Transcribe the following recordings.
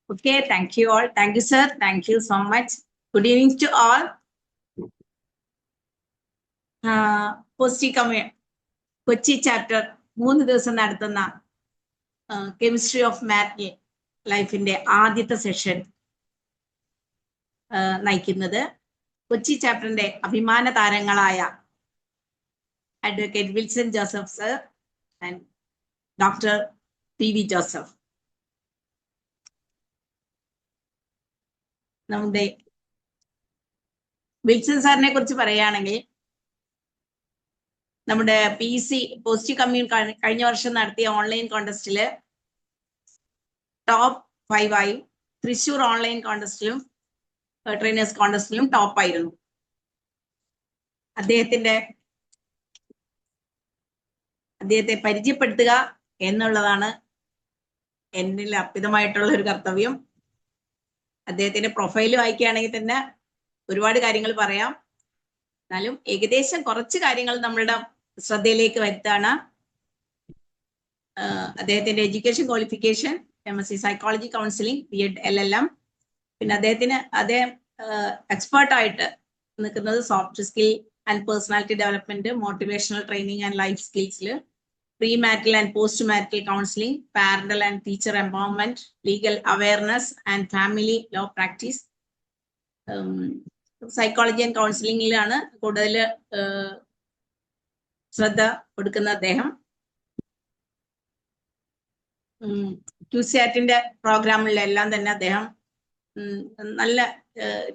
Okay, thank you all. Thank you, sir. Thank you so much. Good evening to all. Kochi chapter 3 ദിവസം നടത്തുന്ന chemistry of math ലൈഫിന്റെ ആദ്യത്തെ session നയിക്കുന്നത് കൊച്ചി ചാപ്റ്ററിന്റെ അഭിമാന താരങ്ങളായ advocate Wilson Joseph sir and doctor P V Joseph. നമ്മുടെ Wilson സാറിനെ കുറിച്ച് പറയുകയാണെങ്കിൽ നമ്മുടെ PC പോസിറ്റീവ് കമ്മ്യൂൺ കഴിഞ്ഞ വർഷം നടത്തിയ ഓൺലൈൻ കോൺടെസ്റ്റില് ടോപ്പ് 5 ആയി. തൃശ്ശൂർ ഓൺലൈൻ കോൺടെസ്റ്റിലും ട്രെയിനേഴ്സ് കോൺടെസ്റ്റിലും ടോപ്പ് ആയിരുന്നു. അദ്ദേഹത്തെ പരിചയപ്പെടുത്തുക എന്നുള്ളതാണ് എന്നിൽ അർപ്പിതമായിട്ടുള്ള ഒരു കർത്തവ്യം. അദ്ദേഹത്തിന്റെ പ്രൊഫൈൽ വായിക്കുകയാണെങ്കിൽ തന്നെ ഒരുപാട് കാര്യങ്ങൾ പറയാം. എന്നാലും ഏകദേശം കുറച്ച് കാര്യങ്ങൾ നമ്മളുടെ ശ്രദ്ധയിലേക്ക് വരുത്താണ്. അദ്ദേഹത്തിന്റെ education qualification MSc psychology counselling, B.Ed LLM. പിന്നെ അദ്ദേഹം എക്സ്പേർട്ടായിട്ട് നിൽക്കുന്നത് soft skill and personality development, motivational training and life സ്കിൽസിൽ, pre marital and post marital counselling, parental and teacher empowerment, legal awareness and family law practice. Psychology and കൗൺസിലിംഗിലാണ് കൂടുതൽ ശ്രദ്ധ കൊടുക്കുന്ന അദ്ദേഹം. ക്യൂസാറ്റിന്റെ പ്രോഗ്രാമിലെല്ലാം തന്നെ അദ്ദേഹം നല്ല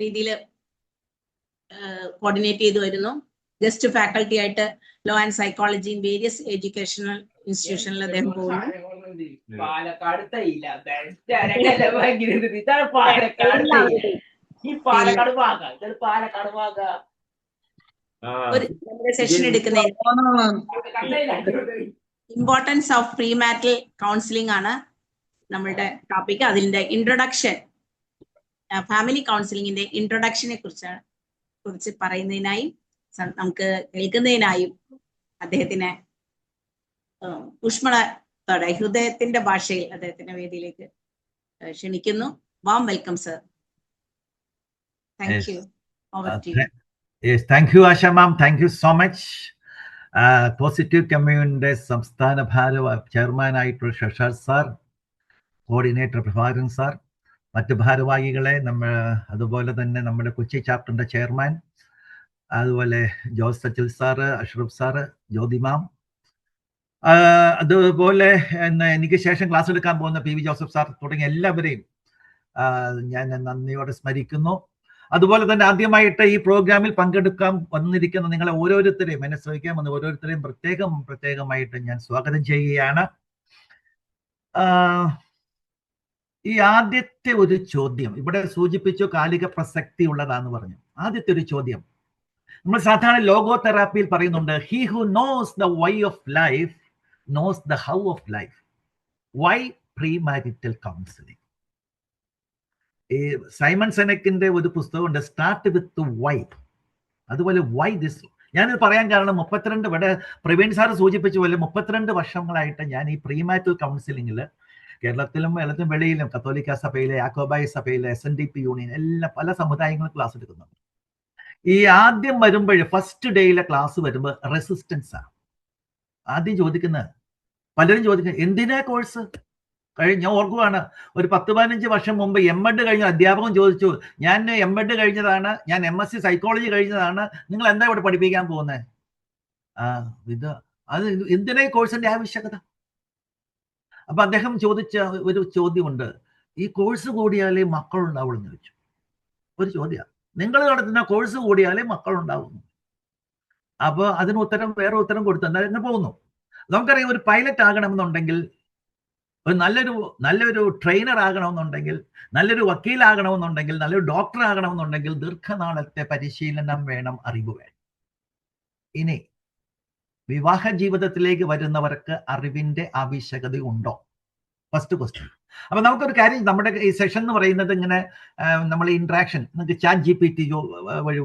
രീതിയിൽ കോർഡിനേറ്റ് ചെയ്തു വരുന്നു. ഗസ്റ്റ് ഫാക്കൽറ്റി ആയിട്ട് law and psychology in various educational ഇൻസ്റ്റിറ്റ്യൂഷനിൽ അദ്ദേഹം പോകുന്നു. സെഷൻ എടുക്കുന്ന importance of pre marital counselling ആണ് നമ്മളുടെ ടോപ്പിക്. അതിന്റെ ഇൻട്രൊഡക്ഷൻ, ഫാമിലി കൗൺസിലിംഗിന്റെ ഇൻട്രൊഡക്ഷനെ കുറിച്ച് പറയുന്നതിനായും നമുക്ക് കേൾക്കുന്നതിനായും അദ്ദേഹത്തിനെ ഊഷ്മളത്തോടെ ഹൃദയത്തിന്റെ ഭാഷയിൽ അദ്ദേഹത്തിന്റെ വേദിയിലേക്ക് ക്ഷണിക്കുന്നു. Warm welcome sir. Thank you. Yes, thank you, Asha ma'am. Thank you so much. Positive കമ്മ്യൂണിന്റെ സംസ്ഥാന ചെയർമാൻ ആയിട്ടുള്ള ശശാർ സാർ, കോർഡിനേറ്റർ പ്രഭാകരൻ സാർ, മറ്റ് ഭാരവാഹികളെ, അതുപോലെ തന്നെ നമ്മുടെ കൊച്ചി ചാപ്റ്ററിന്റെ ചെയർമാൻ, അതുപോലെ ജോസ് സച്ചിൽ sir, Ashraf sir, Jyothi ma'am, അതുപോലെ എനിക്ക് ശേഷം ക്ലാസ് എടുക്കാൻ പോകുന്ന PV ജോസഫ് സാർ തുടങ്ങിയ എല്ലാവരെയും ഞാൻ നന്ദിയോടെ സ്മരിക്കുന്നു. അതുപോലെ തന്നെ ആദ്യമായിട്ട് ഈ പ്രോഗ്രാമിൽ പങ്കെടുക്കാൻ വന്നിരിക്കുന്ന നിങ്ങളെ ഓരോരുത്തരെയും, എന്നെ ശ്രമിക്കാൻ വന്ന ഓരോരുത്തരെയും പ്രത്യേകമായിട്ട് ഞാൻ സ്വാഗതം ചെയ്യുകയാണ്. ഈ ആദ്യത്തെ ഒരു ചോദ്യം ഇവിടെ സൂചിപ്പിച്ചു, കാലിക പ്രസക്തി ഉള്ളതാന്ന് പറഞ്ഞു. ആദ്യത്തെ ഒരു ചോദ്യം നമ്മൾ സാധാരണ ലോഗോ തെറാപ്പിയിൽ പറയുന്നുണ്ട്, he who knows the why of life knows the how of life. Why pre marital counselling? ഈ സൈമൺ സെനക്കിന്റെ ഒരു പുസ്തകമുണ്ട്, സ്റ്റാർട്ട് വിത്ത് വൈ. അതുപോലെ വൈ ദിസ്. ഞാനിത് പറയാൻ കാരണം 32 ഇവിടെ പ്രവീൺ സാർ സൂചിപ്പിച്ച പോലെ 32 വർഷങ്ങളായിട്ട് ഞാൻ ഈ പ്രീ മാരിറ്റൽ കൗൺസിലിംഗിൽ കേരളത്തിലും വെളിയിലും കത്തോലിക്ക സഭയിലെ, യാക്കോബായ സഭയിലെ, SNDP യൂണിയൻ എല്ലാം പല സമുദായങ്ങളും ക്ലാസ് എടുക്കുന്നുണ്ട്. ഈ ആദ്യം വരുമ്പോൾ ഫസ്റ്റ് ഡേയിലെ ക്ലാസ് വരുമ്പോൾ റെസിസ്റ്റൻസ് ആണ് ആദ്യം ചോദിക്കുന്നത്. പലരും ചോദിക്കുന്നത് എന്തിനാ കോഴ്സ്? ഞാൻ ഓർക്കുകയാണ്, ഒരു 10-15 വർഷം മുമ്പ് M.Ed കഴിഞ്ഞ അധ്യാപകൻ ചോദിച്ചു, ഞാൻ M.Ed കഴിഞ്ഞതാണ്, ഞാൻ MSc സൈക്കോളജി കഴിഞ്ഞതാണ്, നിങ്ങൾ എന്താ ഇവിടെ പഠിപ്പിക്കാൻ പോകുന്നത്? അത് എന്തിനാ ഈ കോഴ്സിന്റെ ആവശ്യകത? അപ്പൊ അദ്ദേഹം ചോദിച്ച ഒരു ചോദ്യമുണ്ട്, ഈ കോഴ്സ് കൂടിയാലേ മക്കളുണ്ടാവുള്ളൂ എന്ന് ചോദിച്ചു. ഒരു ചോദ്യം, നിങ്ങൾ നടത്തുന്ന കോഴ്സ് കൂടിയാലേ മക്കളുണ്ടാവുന്നു. അപ്പൊ അതിന് വേറെ ഉത്തരം കൊടുത്തു എന്താ പോകുന്നു. നമുക്കറിയാം, ഒരു പൈലറ്റ് ആകണമെന്നുണ്ടെങ്കിൽ, ഒരു നല്ലൊരു ട്രെയിനർ ആകണമെന്നുണ്ടെങ്കിൽ, നല്ലൊരു വക്കീലാകണമെന്നുണ്ടെങ്കിൽ, നല്ലൊരു ഡോക്ടർ ആകണമെന്നുണ്ടെങ്കിൽ ദീർഘനാളത്തെ പരിശീലനം വേണം, അറിവ് വേണം. ഇനി വിവാഹ ജീവിതത്തിലേക്ക് വരുന്നവർക്ക് അറിവിന്റെ ആവശ്യകതയുണ്ടോ? First question. അപ്പൊ നമുക്കൊരു കാര്യം, നമ്മുടെ ഈ സെഷൻ എന്ന് പറയുന്നത് ഇങ്ങനെ നമ്മൾ ഇന്ററാക്ഷൻ, നിങ്ങൾക്ക് ChatGPT വഴി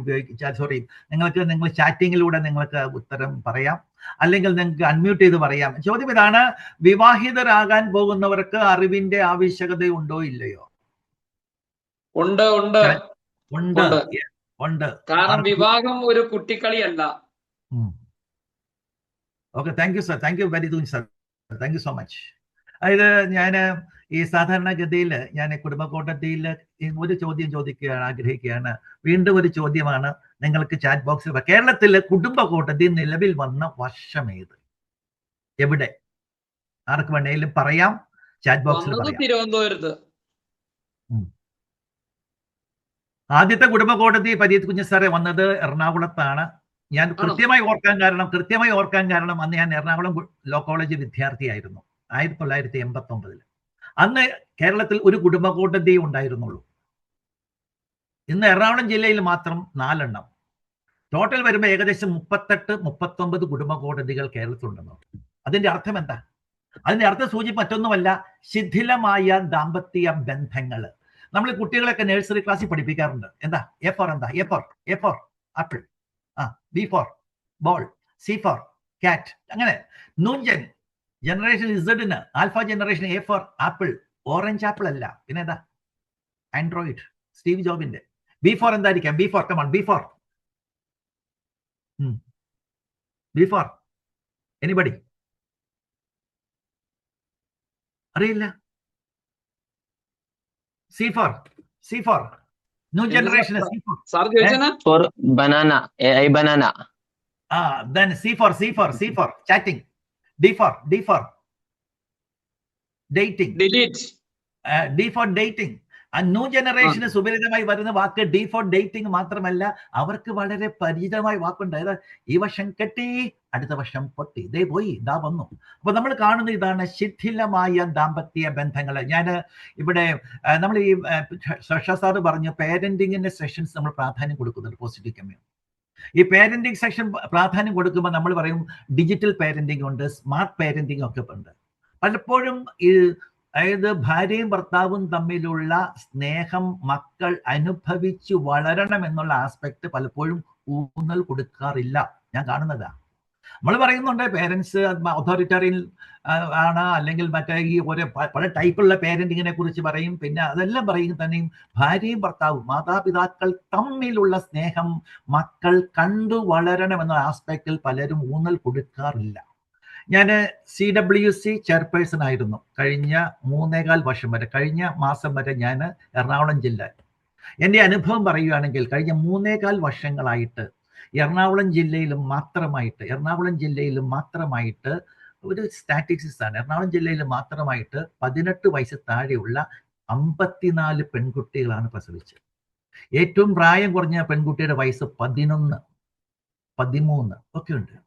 നിങ്ങൾ ചാറ്റിങ്ങിലൂടെ നിങ്ങൾക്ക് ഉത്തരം പറയാം, അല്ലെങ്കിൽ നിങ്ങൾക്ക് അൺമ്യൂട്ട് ചെയ്ത് പറയാം. ചോദ്യം ഇതാണ്, വിവാഹിതരാകാൻ പോകുന്നവർക്ക് അറിവിന്റെ ആവശ്യകതയുണ്ടോ ഇല്ലയോ? ഉണ്ട് ഉണ്ട് ഉണ്ട് ഉണ്ട്. ഉണ്ട്. കാരണം വിവാഹം ഒരു കുട്ടിക്കളിയല്ല. Okay, thank you sir, thank you very much sir, thank you so much. അതായത് ഞാൻ ഈ സാധാരണഗതിയിൽ ഞാൻ കുടുംബ കോടതിയിൽ ഒരു ചോദ്യം ചോദിക്കുകയാണ് ആഗ്രഹിക്കുകയാണ്. വീണ്ടും ഒരു ചോദ്യമാണ് നിങ്ങൾക്ക് ചാറ്റ് ബോക്സിൽ. കേരളത്തിൽ കുടുംബ കോടതി നിലവിൽ വന്ന വർഷം ഏത്? എവിടെ? ആർക്ക് വേണേലും പറയാം, ചാറ്റ് ബോക്സിൽ പറയാം. തിരുവനന്തപുരത്ത്. ആദ്യത്തെ കുടുംബ കോടതി പരീത് കുഞ്ഞ് സാറെ വന്നത് എറണാകുളത്താണ്. ഞാൻ കൃത്യമായി ഓർക്കാൻ കാരണം അന്ന് ഞാൻ എറണാകുളം ലോ കോളേജ് വിദ്യാർത്ഥിയായിരുന്നു, 1989. അന്ന് കേരളത്തിൽ ഒരു കുടുംബ കോടതി ഉണ്ടായിരുന്നുള്ളൂ. ഇന്ന് എറണാകുളം ജില്ലയിൽ മാത്രം 4 എണ്ണം. ടോട്ടൽ വരുമ്പോൾ ഏകദേശം 38-39 കുടുംബ കോടതികൾ കേരളത്തിലുണ്ടെന്നോ. അതിന്റെ അർത്ഥം എന്താ? അതിന്റെ അർത്ഥം മറ്റൊന്നുമല്ല, ശിഥിലമായ ദാമ്പത്യ ബന്ധങ്ങൾ. നമ്മൾ കുട്ടികളൊക്കെ നഴ്സറി ക്ലാസ്സിൽ പഠിപ്പിക്കാറുണ്ട്. എന്താ? എ ഫോർ എന്താ? A for apple, B for ball, C for cat. അങ്ങനെ നൂഞ്ചൻ ജനറേഷൻ ഇസഡിന്, alpha generation A for apple, orange apple അല്ല, പിന്നെ എന്താ? ആൻഡ്രോയിഡ്, സ്റ്റീവ് ജോബിന്റെ. ബി ഫോർ എന്തായിരിക്കാം? B for, come on, B for, B for anybody? അറിയില്ല. C for new generation, for banana, AI banana. Then C for chatting. D for dating. Delete. D for dating. New ജനറേഷന് സുപരിചിതമായി വരുന്ന വാക്ക് D four dating മാത്രമല്ല, അവർക്ക് വളരെ പരിചിതമായ വാക്കുണ്ട്. അതായത് ഈ വർഷം കെട്ടി, അടുത്ത വർഷം പൊട്ടി, ദേ പോയി, ദാ വന്നു. അപ്പൊ നമ്മൾ കാണുന്ന ഇതാണ് ശിഥിലമായ ദാമ്പത്യ ബന്ധങ്ങൾ. ഞാൻ ഇവിടെ നമ്മൾ ഈ ശ്രേഷ സാറ് പറഞ്ഞു പേരന്റിങ്ങിന്റെ സെഷൻസ് നമ്മൾ പ്രാധാന്യം കൊടുക്കുന്നുണ്ട് പോസിറ്റീവ് കമ്മ്യൂണിറ്റി. ഈ പേരന്റിങ് സെക്ഷൻ പ്രാധാന്യം കൊടുക്കുമ്പോൾ നമ്മൾ പറയും ഡിജിറ്റൽ പേരന്റിങ് ഉണ്ട്, സ്മാർട്ട് പേരന്റിങ് ഒക്കെ ഉണ്ട്. പലപ്പോഴും ഈ അതായത് ഭാര്യയും ഭർത്താവും തമ്മിലുള്ള സ്നേഹം മക്കൾ അനുഭവിച്ചു വളരണം എന്നുള്ള ആസ്പെക്ട് പലപ്പോഴും ഊന്നൽ കൊടുക്കാറില്ല. ഞാൻ കാണുന്നതാ. നമ്മൾ പറയുന്നുണ്ട് പേരൻസ് അതോറിറ്ററിയൻ ആണ്, അല്ലെങ്കിൽ മറ്റേ ഈ ഒരു പല ടൈപ്പുള്ള പേരന്റിങ്ങിനെ കുറിച്ച് പറയും. പിന്നെ അതെല്ലാം പറയും തന്നെയും ഭാര്യയും ഭർത്താവും മാതാപിതാക്കൾ തമ്മിലുള്ള സ്നേഹം മക്കൾ കണ്ടു വളരണം എന്ന ആസ്പെക്റ്റിൽ പലരും ഊന്നൽ കൊടുക്കാറില്ല. ഞാൻ CWC ചെയർപേഴ്സൺ ആയിരുന്നു കഴിഞ്ഞ 3.25 വർഷം വരെ. കഴിഞ്ഞ മാസം വരെ ഞാൻ എറണാകുളം ജില്ല. എൻ്റെ അനുഭവം പറയുകയാണെങ്കിൽ കഴിഞ്ഞ 3.25 വർഷങ്ങളായിട്ട് എറണാകുളം ജില്ലയിൽ മാത്രമായിട്ട് ഒരു സ്റ്റാറ്റിസ്റ്റിക്സ് ആണ്. എറണാകുളം ജില്ലയിൽ മാത്രമായിട്ട് 18 വയസ്സ് താഴെയുള്ള 54 പെൺകുട്ടികളാണ് പ്രസവിച്ചത്. ഏറ്റവും പ്രായം കുറഞ്ഞ പെൺകുട്ടിയുടെ വയസ്സ് 11, 13 ഒക്കെ ഉണ്ട്.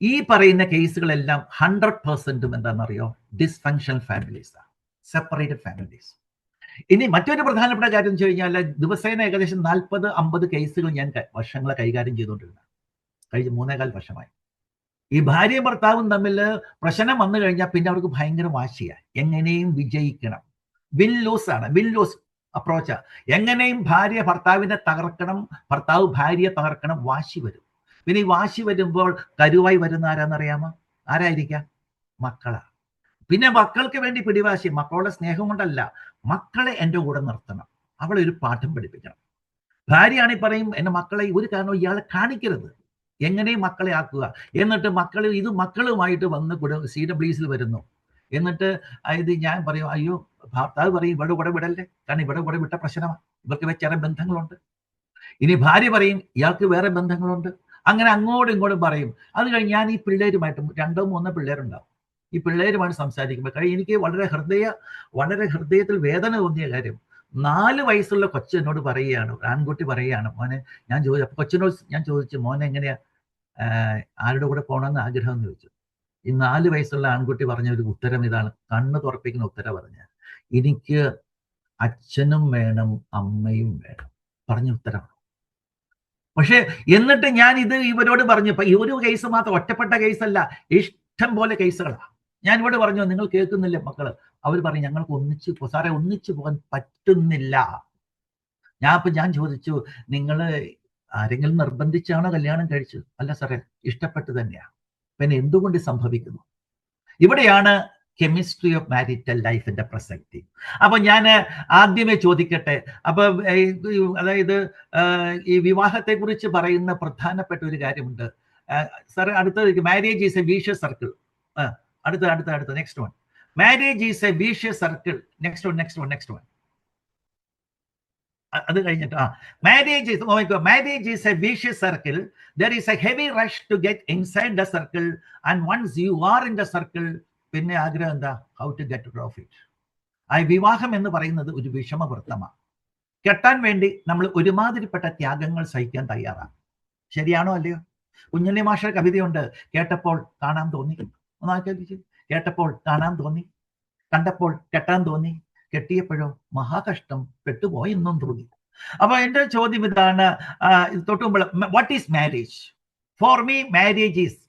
ഈ പറയുന്ന കേസുകളെല്ലാം 100% എന്താണെന്നറിയോ? ഡിസ്ഫങ്ഷണൽ ഫാമിലീസ് ആണ്, സെപ്പറേറ്റഡ് ഫാമിലീസ്. ഇനി മറ്റൊരു പ്രധാനപ്പെട്ട കാര്യം എന്ന് വെച്ച് കഴിഞ്ഞാൽ ദിവസേന ഏകദേശം 40-50 കേസുകൾ ഞാൻ വർഷങ്ങളെ കൈകാര്യം ചെയ്തുകൊണ്ടിരുന്നത് കഴിഞ്ഞ 3.25 വർഷമായി. ഈ ഭാര്യയും ഭർത്താവും തമ്മിൽ പ്രശ്നം വന്നു കഴിഞ്ഞാൽ പിന്നെ അവർക്ക് ഭയങ്കര വാശിയാണ്. എങ്ങനെയും വിജയിക്കണം, വിൻ ലൂസ് ആണ്, വിൻ ലൂസ് അപ്രോച്ചാ. എങ്ങനെയും ഭാര്യ ഭർത്താവിനെ തകർക്കണം, ഭർത്താവ് ഭാര്യയെ തകർക്കണം, വാശി വരും. പിന്നെ ഈ വാശി വരുമ്പോൾ കരുവായി വരുന്ന ആരാന്നറിയാമോ? ആരായിരിക്കാം? മക്കളാ. പിന്നെ മക്കൾക്ക് വേണ്ടി പിടിവാശി, മക്കളുടെ സ്നേഹം കൊണ്ടല്ല, മക്കളെ എൻ്റെ കൂടെ നിർത്തണം, അവളെ ഒരു പാഠം പഠിപ്പിക്കണം. ഭാര്യയാണെങ്കിൽ പറയും എൻ്റെ മക്കളെ ഒരു കാരണവും ഇയാളെ കാണിക്കരുത്, എങ്ങനെയും മക്കളെ ആക്കുക. എന്നിട്ട് മക്കളുമായിട്ട് വന്ന് CWCയിൽ വരുന്നു. എന്നിട്ട് ഇത് ഞാൻ പറയും, അയ്യോ, ഭർത്താവ് പറയും ഇവിടെ കൂടെ വിടല്ലേ, കാരണം ഇവിടെ കൂടെ വിട്ട പ്രശ്നമാണ്, ഇവർക്ക് വേറെ ബന്ധങ്ങളുണ്ട്. ഇനി ഭാര്യ പറയും ഇയാൾക്ക് വേറെ ബന്ധങ്ങളുണ്ട്. അങ്ങനെ അങ്ങോട്ടും ഇങ്ങോട്ടും പറയും. അത് കഴിഞ്ഞ് ഞാൻ ഈ പിള്ളേരുമായിട്ട് 2-3 പിള്ളേരുണ്ടാവും. ഈ പിള്ളേരുമായിട്ട് സംസാരിക്കുമ്പോൾ എനിക്ക് വളരെ ഹൃദയത്തിൽ വേദന തോന്നിയ കാര്യം, 4 വയസ്സുള്ള കൊച്ചു എന്നോട് പറയുകയാണ്, ആൺകുട്ടി പറയുകയാണ്, മോനെ ഞാൻ കൊച്ചിനോട് ഞാൻ ചോദിച്ചു, മോനെ എങ്ങനെയാ ആരുടെ കൂടെ പോകണമെന്ന് ആഗ്രഹം എന്ന് ചോദിച്ചു. ഈ 4 വയസ്സുള്ള ആൺകുട്ടി പറഞ്ഞ ഒരു ഉത്തരം ഇതാണ്, കണ്ണ് തുറപ്പിക്കുന്ന ഉത്തരം പറഞ്ഞ, എനിക്ക് അച്ഛനും വേണം അമ്മയും വേണം പറഞ്ഞ ഉത്തരമാണ്. പക്ഷെ എന്നിട്ട് ഞാൻ ഇത് ഇവരോട് പറഞ്ഞു, ഈ ഒരു കേസ് മാത്രം, ഒറ്റപ്പെട്ട കേസല്ല, ഇഷ്ടം പോലെ കേസുകളാണ്. ഞാൻ ഇവിടെ പറഞ്ഞു, നിങ്ങൾ കേൾക്കുന്നില്ല മക്കള്? അവർ പറയും ഞങ്ങൾക്ക് ഒന്നിച്ചു പോകാൻ പറ്റുന്നില്ല. ഞാൻ ചോദിച്ചു, നിങ്ങൾ ആരെങ്കിലും നിർബന്ധിച്ചാണോ കല്യാണം കഴിച്ചത്? അല്ല സാറേ, ഇഷ്ടപ്പെട്ട് തന്നെയാണ്. പിന്നെ എന്തുകൊണ്ട് സംഭവിക്കുന്നു? ഇവിടെയാണ് കെമിസ്ട്രി ഓഫ് മാരിറ്റൽ ലൈഫിന്റെ പ്രസക്തി. അപ്പൊ ഞാൻ ആദ്യമേ ചോദിക്കട്ടെ, അപ്പൊ അതായത് ഈ വിവാഹത്തെ കുറിച്ച് പറയുന്ന പ്രധാനപ്പെട്ട ഒരു കാര്യമുണ്ട്. സാർ അടുത്ത marriage is a vicious circle. അടുത്ത next one. Marriage is a vicious circle. Next one. അത് കഴിഞ്ഞിട്ട് marriage is a vicious circle. There is a heavy rush to get inside the circle, and once you are in the circle, പിന്നെ ആഗ്രഹം എന്താ? How to get rid of it. വിവാഹം എന്ന് പറയുന്നത് ഒരു വിഷമവൃത്തമാണ്. കെട്ടാൻ വേണ്ടി നമ്മൾ ഒരുമാതിരിപ്പെട്ട ത്യാഗങ്ങൾ സഹിക്കാൻ തയ്യാറാണ്. ശരിയാണോ അല്ലയോ? കുഞ്ഞുണ്ണി മാഷ കവിതയുണ്ട്, കേട്ടപ്പോൾ കാണാൻ തോന്നി. കേട്ടപ്പോൾ കാണാൻ തോന്നി, കണ്ടപ്പോൾ കെട്ടാൻ തോന്നി, കെട്ടിയപ്പോഴോ മഹാകഷ്ടം, പെട്ടുപോയെന്നും തോന്നി. അപ്പൊ എന്റെ ചോദ്യം ഇതാണ്, തൊട്ടുമ്പോൾ what is marriage? For me marriage is,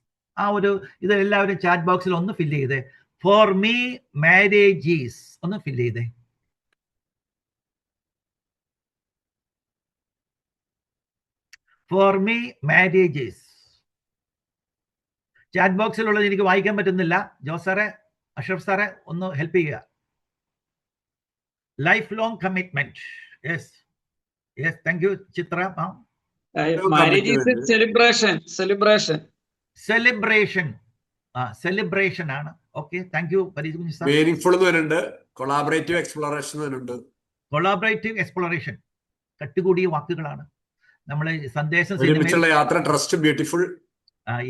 ഇത് എല്ലാവരും ചാറ്റ് ബോക്സിൽ ഒന്ന് ഫില്ല് ചെയ്തേ. ഫോർ മീ മാരേജ് ഈസ് ഒന്ന് ഫില്ല് ചെയ്തേ. For me marriage is. Chat ബോക്സിലുള്ളത് എനിക്ക് വായിക്കാൻ പറ്റുന്നില്ല. ജോസ് സാറെ, അഷറഫ് സാറെ ഒന്ന് ഹെൽപ്പ് ചെയ്യുക. Lifelong commitment. Yes, thank you, Chitra. Marriage is a celebration ആണ്. Okay, thank you. Meaningful എന്ന് വരുന്നുണ്ട്, collaborative exploration വരുന്നുണ്ട്. Collaborative exploration കട്ടുകൂടിയ വാക്കുകളാണ്. നമ്മൾ സന്ദേശം ഒരുമിച്ചുള്ള യാത്ര, trust, beautiful.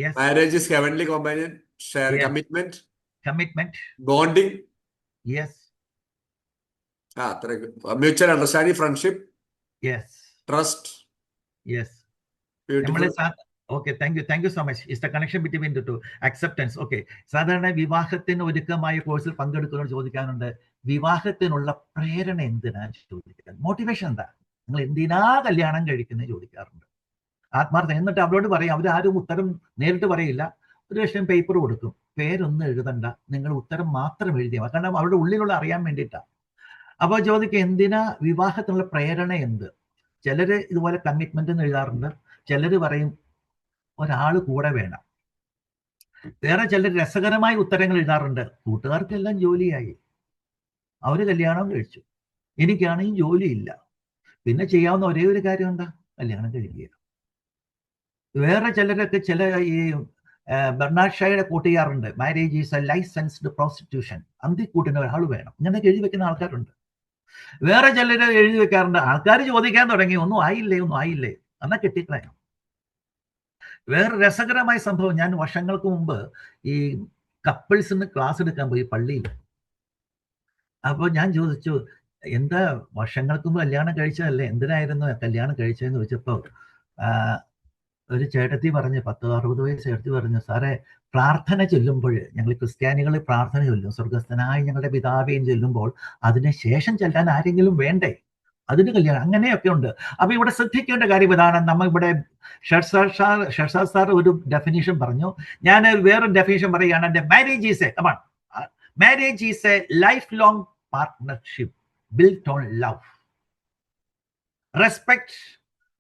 Yes. Marriage is heavenly companion, share commitment, bonding. Yes. Mutual understanding, friendship. Yes. Trust. Yes. Beautiful. Okay, thank you so much. It's the connection between the two. Acceptance. Okay. സാധാരണ വിവാഹത്തിന് ഒരുക്കമായ കോഴ്സിൽ പങ്കെടുക്കുന്നവർ ചോദിക്കാനുണ്ട്, വിവാഹത്തിനുള്ള പ്രേരണ എന്തിനാണ് ചോദിക്കാൻ. Motivation എന്താ? നിങ്ങൾ എന്തിനാ കല്യാണം കഴിക്കുന്നത് ചോദിക്കാറുണ്ട്. ആത്മാർത്ഥം. എന്നിട്ട് അവരോട് പറയും, അവരാരും ഉത്തരം നേരിട്ട് പറയില്ല. ഒരു ലക്ഷം പേപ്പർ കൊടുക്കും, പേരൊന്നും എഴുതണ്ട, നിങ്ങൾ ഉത്തരം മാത്രം എഴുതിയാൽ, കാരണം അവരുടെ ഉള്ളിലുള്ള അറിയാൻ വേണ്ടിയിട്ടാണ്. അപ്പോൾ ചോദിക്കുക, എന്തിനാ വിവാഹത്തിനുള്ള പ്രേരണ എന്ത്? ചിലര് ഇതുപോലെ കമ്മിറ്റ്മെന്റ് എന്ന് എഴുതാറുണ്ട്, ചിലര് പറയും ഒരാൾ കൂടെ വേണം. വേറെ ചിലർ രസകരമായ ഉത്തരങ്ങൾ എഴുതാറുണ്ട്, കൂട്ടുകാർക്കെല്ലാം ജോലിയായി, അവര് കല്യാണം കഴിച്ചു, എനിക്കാണെങ്കിൽ ജോലിയില്ല, പിന്നെ ചെയ്യാവുന്ന ഒരേ ഒരു കാര്യം എന്താ? കല്യാണം കഴിക്കുക. വേറെ ചിലരൊക്കെ ഈ ബെർണാഡ് ഷായുടെ കൂട്ടുകാറുണ്ട്, marriage is a licensed prostitution, അന്തിക്കൂട്ടിന് ഒരാൾ വേണം, ഇങ്ങനെയൊക്കെ എഴുതി വെക്കുന്ന ആൾക്കാരുണ്ട്. വേറെ ചിലർ എഴുതി വെക്കാറുണ്ട്, ആൾക്കാർ ചോദിക്കാൻ തുടങ്ങി, ഒന്നും ആയില്ലേ എന്നാ കെട്ടിക്കളയാം. വേറെ രസകരമായ സംഭവം, ഞാൻ വർഷങ്ങൾക്ക് മുമ്പ് ഈ കപ്പിൾസിന് ക്ലാസ് എടുക്കാൻ പോയി പള്ളിയിൽ. അപ്പോൾ ഞാൻ ചോദിച്ചു, എന്താ വർഷങ്ങൾക്ക് മുമ്പ് കല്യാണം കഴിച്ചതല്ലേ, എന്തിനായിരുന്നു കല്യാണം കഴിച്ചതെന്ന് ചോദിച്ചപ്പോൾ ഒരു ചേട്ടത്തി പറഞ്ഞ്, 10-60 വയസ്സ് ചേട്ടത്തി പറഞ്ഞു, സാറേ പ്രാർത്ഥന ചൊല്ലുമ്പോൾ, ഞങ്ങൾ ക്രിസ്ത്യാനികൾ പ്രാർത്ഥന ചൊല്ലും, സ്വർഗസ്ഥനായ ഞങ്ങളുടെ പിതാവേയും ചൊല്ലുമ്പോൾ അതിന് ശേഷം ചെല്ലാൻ ആരെങ്കിലും വേണ്ടേ, അതിന് കല്യാണം, അങ്ങനെയൊക്കെ ഉണ്ട്. അപ്പൊ ഇവിടെ ശ്രദ്ധിക്കേണ്ട കാര്യം ഇതാണ്. നമ്മ ഇവിടെ ഷർഷാദ് സാർ ഒരു ഡെഫിനിഷൻ പറഞ്ഞു, ഞാൻ വേറൊരു ഡെഫിനിഷൻ പറയുകയാണ്. Marriage is A life long partnership built on love, respect,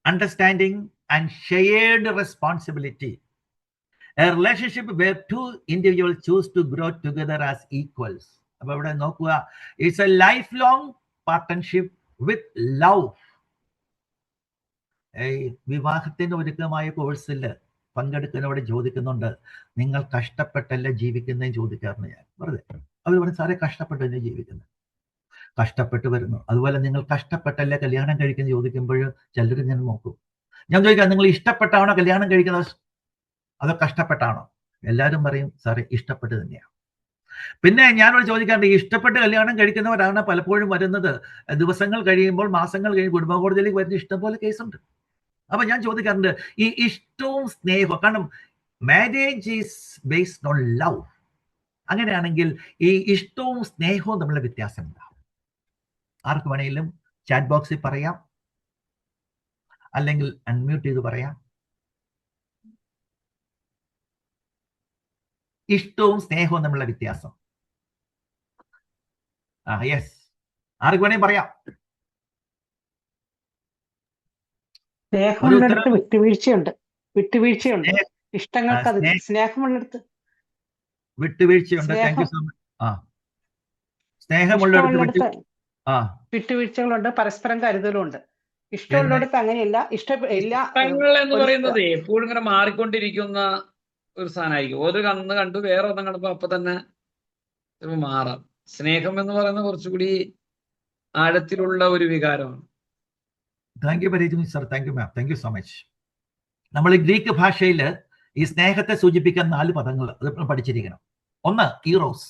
understanding and shared responsibility. A relationship where two individuals choose to grow together as equals. അപ്പോൾ ഇവിടെ നോക്കുക, it's a lifelong partnership with love. വിവാഹത്തിന്റെ ഒരുക്കമായ കോഴ്സിൽ പങ്കെടുക്കുന്നവരെ ചോദിക്കുന്നുണ്ട്, നിങ്ങൾ കഷ്ടപ്പെട്ടല്ല ജീവിക്കുന്നതെന്ന് ചോദിക്കാറുണ്ട്. ഞാൻ വെറുതെ അവർ പറഞ്ഞു, സാറേ കഷ്ടപ്പെട്ടല്ലേ ജീവിക്കുന്നത്, കഷ്ടപ്പെട്ട് വരുന്നു. അതുപോലെ നിങ്ങൾ കഷ്ടപ്പെട്ടല്ലേ കല്യാണം കഴിക്കുന്നത് ചോദിക്കുമ്പോൾ ചിലർ ഞാൻ നോക്കും. ഞാൻ ചോദിക്കാം, നിങ്ങൾ ഇഷ്ടപ്പെട്ടാണോ കല്യാണം കഴിക്കുന്നത് അതോ കഷ്ടപ്പെട്ടാണോ? എല്ലാവരും പറയും, സാറേ ഇഷ്ടപ്പെട്ട് തന്നെയാണ്. പിന്നെ ഞാനോട് ചോദിക്കാറുണ്ട്, ഇഷ്ടപ്പെട്ട് കല്യാണം കഴിക്കുന്നവരാണ് പലപ്പോഴും വരുന്നത് ദിവസങ്ങൾ കഴിയുമ്പോൾ, മാസങ്ങൾ കഴിയുമ്പോൾ കുടുംബ കോടതിയിലേക്ക് വരുന്ന ഇഷ്ടംപോലെ കേസുണ്ട്. അപ്പൊ ഞാൻ ചോദിക്കാറുണ്ട്, ഈ ഇഷ്ടവും സ്നേഹവും, കാരണം marriage is based on love, അങ്ങനെയാണെങ്കിൽ ഈ ഇഷ്ടവും സ്നേഹവും തമ്മിലുള്ള വ്യത്യാസം എന്താ? ആർക്ക് വേണമെങ്കിലും ചാറ്റ് ബോക്സിൽ പറയാം, അല്ലെങ്കിൽ അൺമ്യൂട്ട് ചെയ്ത് പറയാം. ഇഷ്ടവും സ്നേഹവും തമ്മിലുള്ള വ്യത്യാസം. യെസ്, ആർക്ക് വേണമെങ്കിൽ പറയാം. സ്നേഹമുള്ളിടത്ത് വിട്ടുവീഴ്ചയുണ്ട്. ഇഷ്ടങ്ങൾക്ക് സ്നേഹമുള്ളിടത്ത് വിട്ടുവീഴ്ചയുണ്ട്. Thank you so much. സ്നേഹമുള്ളിടത്ത് വിട്ടുവീഴ്ചകളുണ്ട്, പരസ്പരം കരുതലുണ്ട്. ഇഷ്ടമുള്ളിടത്ത് അങ്ങനെയല്ല. ഇഷ്ടങ്ങൾ എന്ന് പറയുന്നത് എപ്പോഴും ഇങ്ങനെ മാറിക്കൊണ്ടിരിക്കുന്ന ഒരു സാധനമായിരിക്കും. ഒരു കണ്ണ് കണ്ടു വേറെ ഒന്നും കണ്ടപ്പോ അപ്പൊ തന്നെ ചിലപ്പോൾ മാറാം. സ്നേഹം എന്ന് പറയുന്നത് കുറച്ചുകൂടി ആഴത്തിലുള്ള ഒരു വികാരമാണ്. Thank you very much sir. Thank you ma'am. Thank you so much. നമ്മൾ ഗ്രീക്ക് ഭാഷയിൽ ഈ സ്നേഹത്തെ സൂചിപ്പിക്കാൻ 4 പദങ്ങൾ അത് പഠിച്ചിരിക്കണം. ഒന്ന് ഈറോസ്,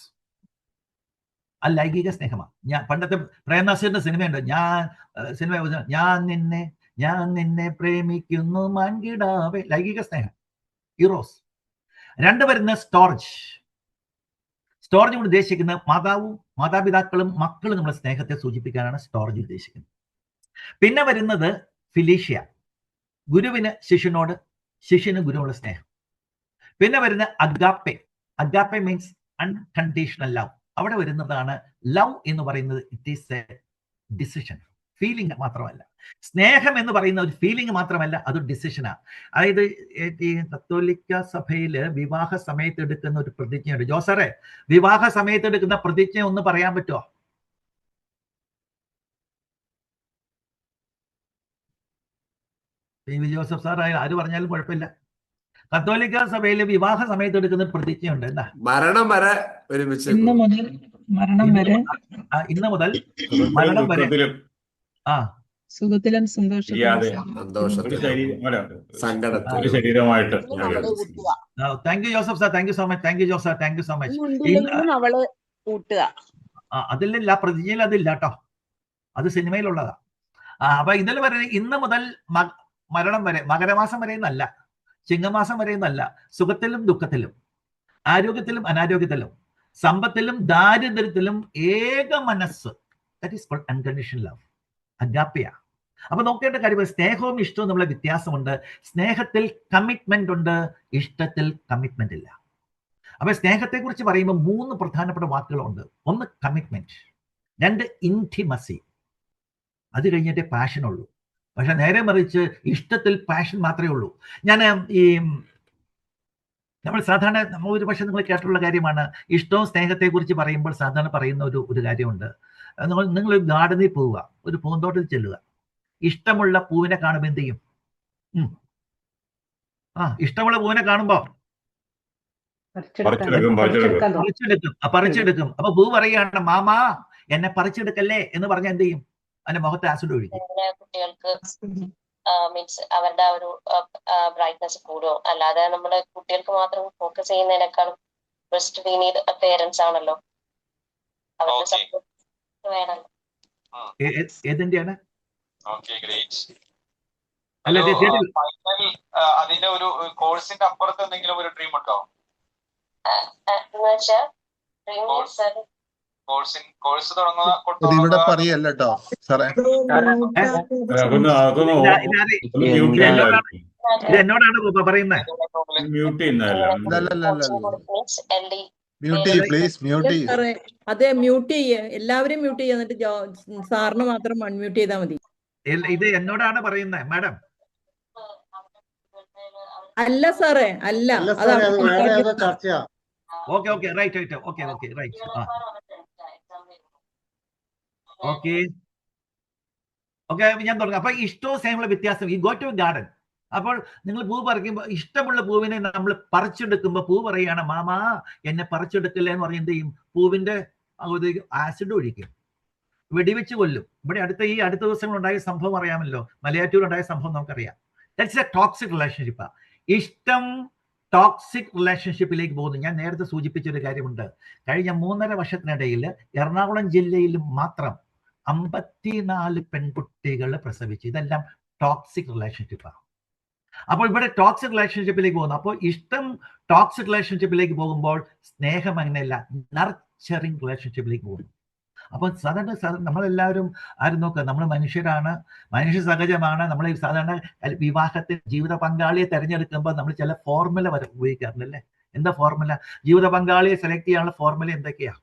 ലൈംഗിക സ്നേഹമാണ്. ഞാൻ പണ്ടത്തെ പ്രേംനസീറിന്റെ സിനിമയുണ്ട്, ഞാൻ നിന്നെ പ്രേമിക്കുന്നു മാൻകിടാവേ, ലൈംഗിക സ്നേഹം ഈറോസ്. 2 വരുന്ന സ്റ്റോറേജ് കൊണ്ട് ഉദ്ദേശിക്കുന്നത് മാതാപിതാക്കളും മക്കളും നമ്മുടെ സ്നേഹത്തെ സൂചിപ്പിക്കാനാണ് സ്റ്റോറേജ് ഉദ്ദേശിക്കുന്നത്. പിന്നെ വരുന്നത് ഫിലീഷ്യ, ഗുരുവിന് ശിഷ്യനോട്, ശിഷ്യന് ഗുരുവിനോട് സ്നേഹം. പിന്നെ വരുന്ന അഗാപ്പെ മീൻസ് അൺകണ്ടീഷണൽ ലവ്. അവിടെ വരുന്നതാണ് ലവ് എന്ന് പറയുന്നത്. It is A decision, feeling മാത്രമല്ല. സ്നേഹം എന്ന് പറയുന്ന ഒരു ഫീലിംഗ് മാത്രമല്ല, അതൊരു ഡിസിഷനാണ്. അതായത് ഈ കത്തോലിക്ക സഭയില് വിവാഹ സമയത്ത് എടുക്കുന്ന ഒരു പ്രതിജ്ഞയുണ്ട്. ജോസറെ, വിവാഹ സമയത്ത് എടുക്കുന്ന പ്രതിജ്ഞ ഒന്ന് പറയാൻ പറ്റുമോ? ജോസഫ് സാർ ആര് പറഞ്ഞാലും കുഴപ്പമില്ല. കത്തോലിക്ക സഭയിലെ വിവാഹ സമയത്ത് എടുക്കുന്ന പ്രതിജ്ഞയുണ്ട്. എന്താ? മരണം വരെ ഒരുമിച്ച്, ഇന്ന് മുതൽ മരണം വരെ സുഖത്തിലും ശരീരമായിട്ട്. Thank you Joseph sir. Thank you so much. Thank you Jose sir. Thank you so much. അതിലില്ല, പ്രതിജ്ഞയിൽ അതില്ല കേട്ടോ, അത് സിനിമയിലുള്ളതാ. അപ്പൊ ഇതിൽ പറയുന്നത് ഇന്ന് മുതൽ മരണം വരെ, മകരമാസം വരെ എന്നല്ല, ചിങ്ങമാസം വരെ എന്നല്ല, സുഖത്തിലും ദുഃഖത്തിലും, ആരോഗ്യത്തിലും അനാരോഗ്യത്തിലും, സമ്പത്തിലും ദാരിദ്ര്യത്തിലും ഏക മനസ്സ്, that is called unconditional love, അഗാപ്പയ. അപ്പൊ നോക്കേണ്ട കാര്യം, സ്നേഹവും ഇഷ്ടവും നമ്മളെ വ്യത്യാസമുണ്ട്. സ്നേഹത്തിൽ കമ്മിറ്റ്മെന്റ് ഉണ്ട്, ഇഷ്ടത്തിൽ കമ്മിറ്റ്മെന്റ് ഇല്ല. അപ്പൊ സ്നേഹത്തെ കുറിച്ച് പറയുമ്പോൾ 3 പ്രധാനപ്പെട്ട വാക്കുകളുണ്ട്. ഒന്ന് കമ്മിറ്റ്മെന്റ്, 2 ഇന്റിമസി, അത് കഴിഞ്ഞിട്ടേ പാഷൻ ഉള്ളൂ. പക്ഷെ നേരെ മറിച്ച് ഇഷ്ടത്തിൽ പാഷൻ മാത്രമേ ഉള്ളൂ. ഞാൻ നമ്മൾ സാധാരണ ഒരു പക്ഷെ നിങ്ങൾ കേട്ടുള്ള കാര്യമാണ്, ഇഷ്ടവും സ്നേഹത്തെ കുറിച്ച് പറയുമ്പോൾ സാധാരണ പറയുന്ന ഒരു കാര്യമുണ്ട്. നിങ്ങൾ ഗാർഡനിൽ പോവുക, ഒരു പൂന്തോട്ടത്തിൽ ചെല്ലുക, ഇഷ്ടമുള്ള പൂവിനെ കാണുമ്പോൾ എന്ത് ചെയ്യും? ഇഷ്ടമുള്ള പൂവിനെ കാണുമ്പോ പറിച്ചെടുക്കും. അപ്പൊ പൂ പറയുകയാണ്, മാമാ എന്നെ പറിച്ചെടുക്കല്ലേ എന്ന് പറഞ്ഞാൽ എന്ത് ചെയ്യും? അതിന്റെ മുഖത്ത് ആസിഡ് ഒഴിക്കും. കുട്ടികൾക്ക് മീൻസ് അവരുടെ ഒരു ബ്രൈറ്റ്നസ് കൂടുമോ? അല്ലാതെ നമ്മുടെ കുട്ടികൾക്ക് മാത്രം ഫോക്കസ് ചെയ്യുന്നതിനേക്കാളും ബെസ്റ്റ് വി നീഡ് പേരൻസ് ആണല്ലോ, അവരുടെ സപ്പോർട്ട് വേണല്ലോ. ഏതിന്റെയാണ്? അതിന്റെ ഒരു കോഴ്സിന്റെ അപ്പുറത്ത് എന്തെങ്കിലും ഒരു ഡ്രീം ഉണ്ടോ? കോഴ്സ് ഇവിടെ പറയല്ല കേട്ടോ സാറേ. എന്നോടാണ് പറയുന്നത്. അതെ, മ്യൂട്ട് ചെയ്യ, എല്ലാവരും മ്യൂട്ട് ചെയ്യുക, എന്നിട്ട് സാറിന് മാത്രം അൺമ്യൂട്ട് ചെയ്താൽ മതി. ഇത് എന്നോടാണ് പറയുന്നത് മാഡം. അല്ല സാറേ, അല്ല, ചർച്ചയാ. Okay right okay right. Okay ഞാൻ തുടങ്ങാം. അപ്പൊ ഇഷ്ടവും സ്നേഹമുള്ള വ്യത്യാസം. ഈ ഗോ ടു ഗാർഡൻ, അപ്പോൾ നിങ്ങൾ പൂ പറിക്കുമ്പോൾ ഇഷ്ടമുള്ള പൂവിനെ നമ്മൾ പറിച്ചെടുക്കുമ്പോൾ പൂ പറയുകയാണ്, മാമാ എന്നെ പറിച്ചെടുക്കില്ല എന്ന് പറഞ്ഞ് എന്ത് ചെയ്യും? പൂവിന്റെ ആസിഡ് ഒഴിക്കും, വെടിവെച്ച് കൊല്ലും. ഇവിടെ അടുത്ത ദിവസങ്ങളുണ്ടായ സംഭവം അറിയാമല്ലോ, മലയാറ്റൂരുണ്ടായ സംഭവം നമുക്കറിയാം. ദാറ്റ്സ് എ ടോക്സിക് റിലേഷൻഷിപ്പാ. ഇഷ്ടം ടോക്സിക് റിലേഷൻഷിപ്പിലേക്ക് പോകുന്നു. ഞാൻ നേരത്തെ സൂചിപ്പിച്ച ഒരു കാര്യമുണ്ട്. കഴിഞ്ഞ 3.5 വർഷത്തിനിടയിൽ എറണാകുളം ജില്ലയിൽ മാത്രം 54 പെൺകുട്ടികൾ പ്രസവിച്ചു. ഇതെല്ലാം ടോക്സിക് റിലേഷൻഷിപ്പാണ്. അപ്പോൾ ഇവിടെ ടോക്സിക് റിലേഷൻഷിപ്പിലേക്ക് പോകുന്നു. അപ്പോൾ ഇഷ്ടം ടോക്സിക് റിലേഷൻഷിപ്പിലേക്ക് പോകുമ്പോൾ സ്നേഹം അങ്ങനെയല്ല, നർച്ചറിങ് റിലേഷൻഷിപ്പിലേക്ക് പോകുന്നു. അപ്പൊ സാധാരണ നമ്മളെല്ലാവരും ആരും നോക്കുക, നമ്മൾ മനുഷ്യരാണ്, മനുഷ്യ സഹജമാണ്. നമ്മൾ സാധാരണ വിവാഹത്തിൽ ജീവിത പങ്കാളിയെ തെരഞ്ഞെടുക്കുമ്പോൾ നമ്മൾ ചില ഫോർമുല ഉപയോഗിക്കാറുണ്ടല്ലേ? എന്താ ഫോർമുല? ജീവിത പങ്കാളിയെ സെലക്ട് ചെയ്യാനുള്ള ഫോർമുല എന്തൊക്കെയാ?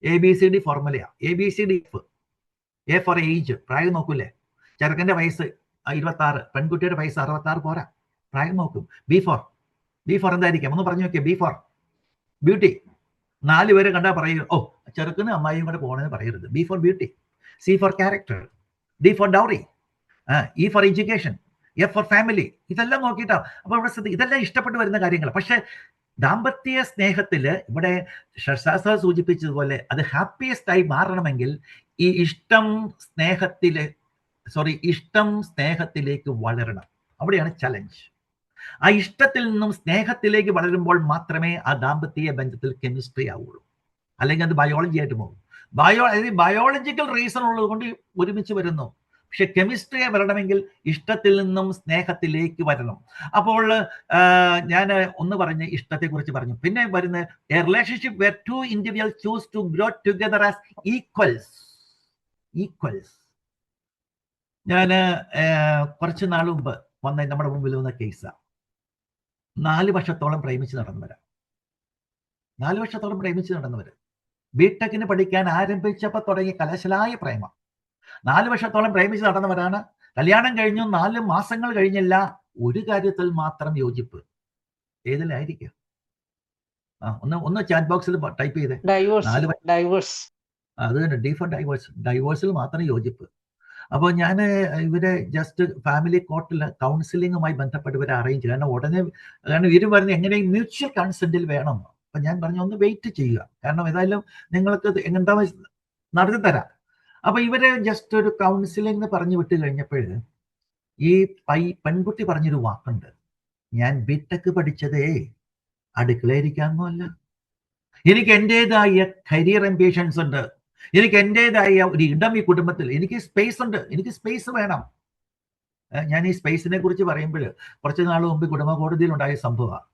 ABCD ഫോർമുലയാ. ABCD. എ ഫോർ ഏജ്, പ്രായം നോക്കൂലേ? ചെറുക്കന്റെ വയസ്സ് 26, പെൺകുട്ടിയുടെ വയസ്സ് 66 പോരാ, പ്രായം നോക്കും. ബി ഫോർ എന്തായിരിക്കാം? ഒന്ന് പറഞ്ഞു നോക്കിയാൽ. B for beauty. 4 പേര് കണ്ടാൽ പറയും, ഓ ചെറുക്കനും അമ്മായിയും കൂടെ പോകണമെന്ന് പറയരുത്. B for beauty, C for character, D for dowry, E for education, F for family. ഇതെല്ലാം നോക്കിയിട്ടാണ്. അപ്പൊ ഇവിടെ ഇതെല്ലാം ഇഷ്ടപ്പെട്ട് വരുന്ന കാര്യങ്ങൾ. പക്ഷെ ദാമ്പത്യ സ്നേഹത്തില് ഇവിടെ ശാസ്ത്ര സൂചിപ്പിച്ചതുപോലെ അത് ഹാപ്പിയസ്റ്റ് ആയി മാറണമെങ്കിൽ ഈ ഇഷ്ടം സ്നേഹത്തിലേക്ക് വളരണം. അവിടെയാണ് ചലഞ്ച്. ആ ഇഷ്ടത്തിൽ നിന്നും സ്നേഹത്തിലേക്ക് വളരുമ്പോൾ മാത്രമേ ആ ദാമ്പത്യ ബന്ധത്തിൽ കെമിസ്ട്രി ആവുള്ളൂ. അല്ലെങ്കിൽ അത് ബയോളജി ആയിട്ട് പോകും. ബയോളജിക്കൽ റീസൺ ഉള്ളത് കൊണ്ട് ഒരുമിച്ച് വരുന്നു. പക്ഷെ കെമിസ്ട്രിയെ വരണമെങ്കിൽ ഇഷ്ടത്തിൽ നിന്നും സ്നേഹത്തിലേക്ക് വരണം. അപ്പോൾ ഞാൻ ഒന്ന് പറഞ്ഞ് ഇഷ്ടത്തെക്കുറിച്ച് പറഞ്ഞു. പിന്നെ വരുന്ന a relationship where two individual choose to grow together as equals. ഞാൻ കുറച്ച് നാൾ മുമ്പ് നമ്മുടെ മുമ്പിൽ വന്ന കേസാണ്. 4 വർഷത്തോളം പ്രേമിച്ച് നടന്നവര് ബിടെക്കിന് പഠിക്കാൻ ആരംഭിച്ചപ്പോൾ തുടങ്ങിയ കലശലായ പ്രേമം. 4 വർഷത്തോളം പ്രേമിച്ച് നടന്നവരാണ്. കല്യാണം കഴിഞ്ഞു 4 മാസങ്ങൾ കഴിഞ്ഞില്ല, ഒരു കാര്യത്തിൽ മാത്രം യോജിപ്പ്. ഏതിലായിരിക്കും? ഒന്ന് ചാറ്റ് ബോക്സിൽ ടൈപ്പ് ചെയ്തേ. അത് തന്നെ, ഡി ഫോർ ഡൈവോഴ്സിൽ മാത്രം യോജിപ്പ്. അപ്പോൾ ഞാൻ ഇവരെ ജസ്റ്റ് ഫാമിലി കോർട്ടിൽ കൗൺസിലിങ്ങുമായി ബന്ധപ്പെട്ട് ഇവരെ അറേഞ്ച് ചെയ്തു. കാരണം ഇവർ പറഞ്ഞ് എങ്ങനെയും മ്യൂച്വൽ കൺസെന്റിൽ വേണം. അപ്പം ഞാൻ പറഞ്ഞു ഒന്ന് വെയിറ്റ് ചെയ്യുക, കാരണം ഏതായാലും നിങ്ങൾക്ക് എന്താ നടത്തി തരാം. അപ്പൊ ഇവരെ ജസ്റ്റ് ഒരു കൗൺസിലിംഗ് പറഞ്ഞു വിട്ട് കഴിഞ്ഞപ്പോൾ ഈ പെൺകുട്ടി പറഞ്ഞൊരു വാക്കുണ്ട്, ഞാൻ ബിടെക് പഠിച്ചതേ അടുക്കളയിരിക്കാന്നല്ല, എനിക്ക് എൻ്റെതായ കരിയർ അംബിഷൻസ് ഉണ്ട്, എനിക്ക് എൻ്റെതായ ഒരു ഇടം ഈ കുടുംബത്തിൽ, എനിക്ക് സ്പേസ് ഉണ്ട്, എനിക്ക് സ്പേസ് വേണം. ഞാൻ ഈ സ്പേസിനെ കുറിച്ച് പറയുമ്പോൾ കുറച്ച് നാൾ മുമ്പ് കുടുംബ കോടതിയിൽ ഉണ്ടായ സംഭവമാണ്.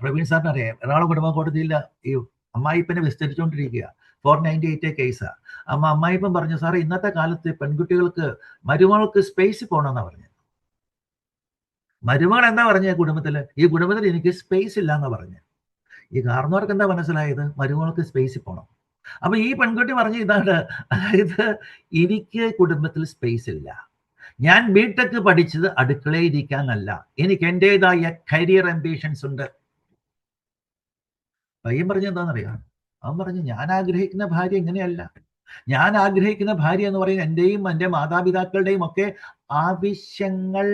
പ്രവീൺ സാറിന് അറിയാം. എറണാകുളം കുടുംബ കോടതിയിൽ ഈ അമ്മായിപ്പനെ വിസ്തരിച്ചുകൊണ്ടിരിക്കുക. 498 കേസാണ്. അമ്മായിപ്പൻ പറഞ്ഞു, സാറേ ഇന്നത്തെ കാലത്ത് പെൺകുട്ടികൾക്ക് മരുമകൾക്ക് സ്പേസ് പോകണമെന്നാണ് പറഞ്ഞത്. മരുമകൾ എന്താ പറഞ്ഞ ഈ കുടുംബത്തിൽ എനിക്ക് സ്പേസ് ഇല്ല എന്നാ പറഞ്ഞത്. ഈ കാരണവർക്ക് എന്താ മനസ്സിലായത്? മരുമകൾക്ക് സ്പേസിൽ പോകണം. അപ്പൊ ഈ പെൺകുട്ടി പറഞ്ഞ ഇതാണ്, അതായത് എനിക്ക് കുടുംബത്തിൽ സ്പേസ് ഇല്ല, ഞാൻ ബിടെക് പഠിച്ചത് അടുക്കളയിൽ ഇരിക്കാനല്ല, എനിക്ക് എൻ്റെതായ കരിയർ അംബിഷൻസ് ഉണ്ട്. പയ്യൻ പറഞ്ഞ എന്താണെന്നറിയാം? അവൻ പറഞ്ഞു, ഞാൻ ആഗ്രഹിക്കുന്ന ഭാര്യ ഇങ്ങനെയല്ല. ഞാൻ ആഗ്രഹിക്കുന്ന ഭാര്യ എന്ന് പറയുന്നത് എൻ്റെയും എൻ്റെ മാതാപിതാക്കളുടെയും ഒക്കെ ആവശ്യങ്ങൾ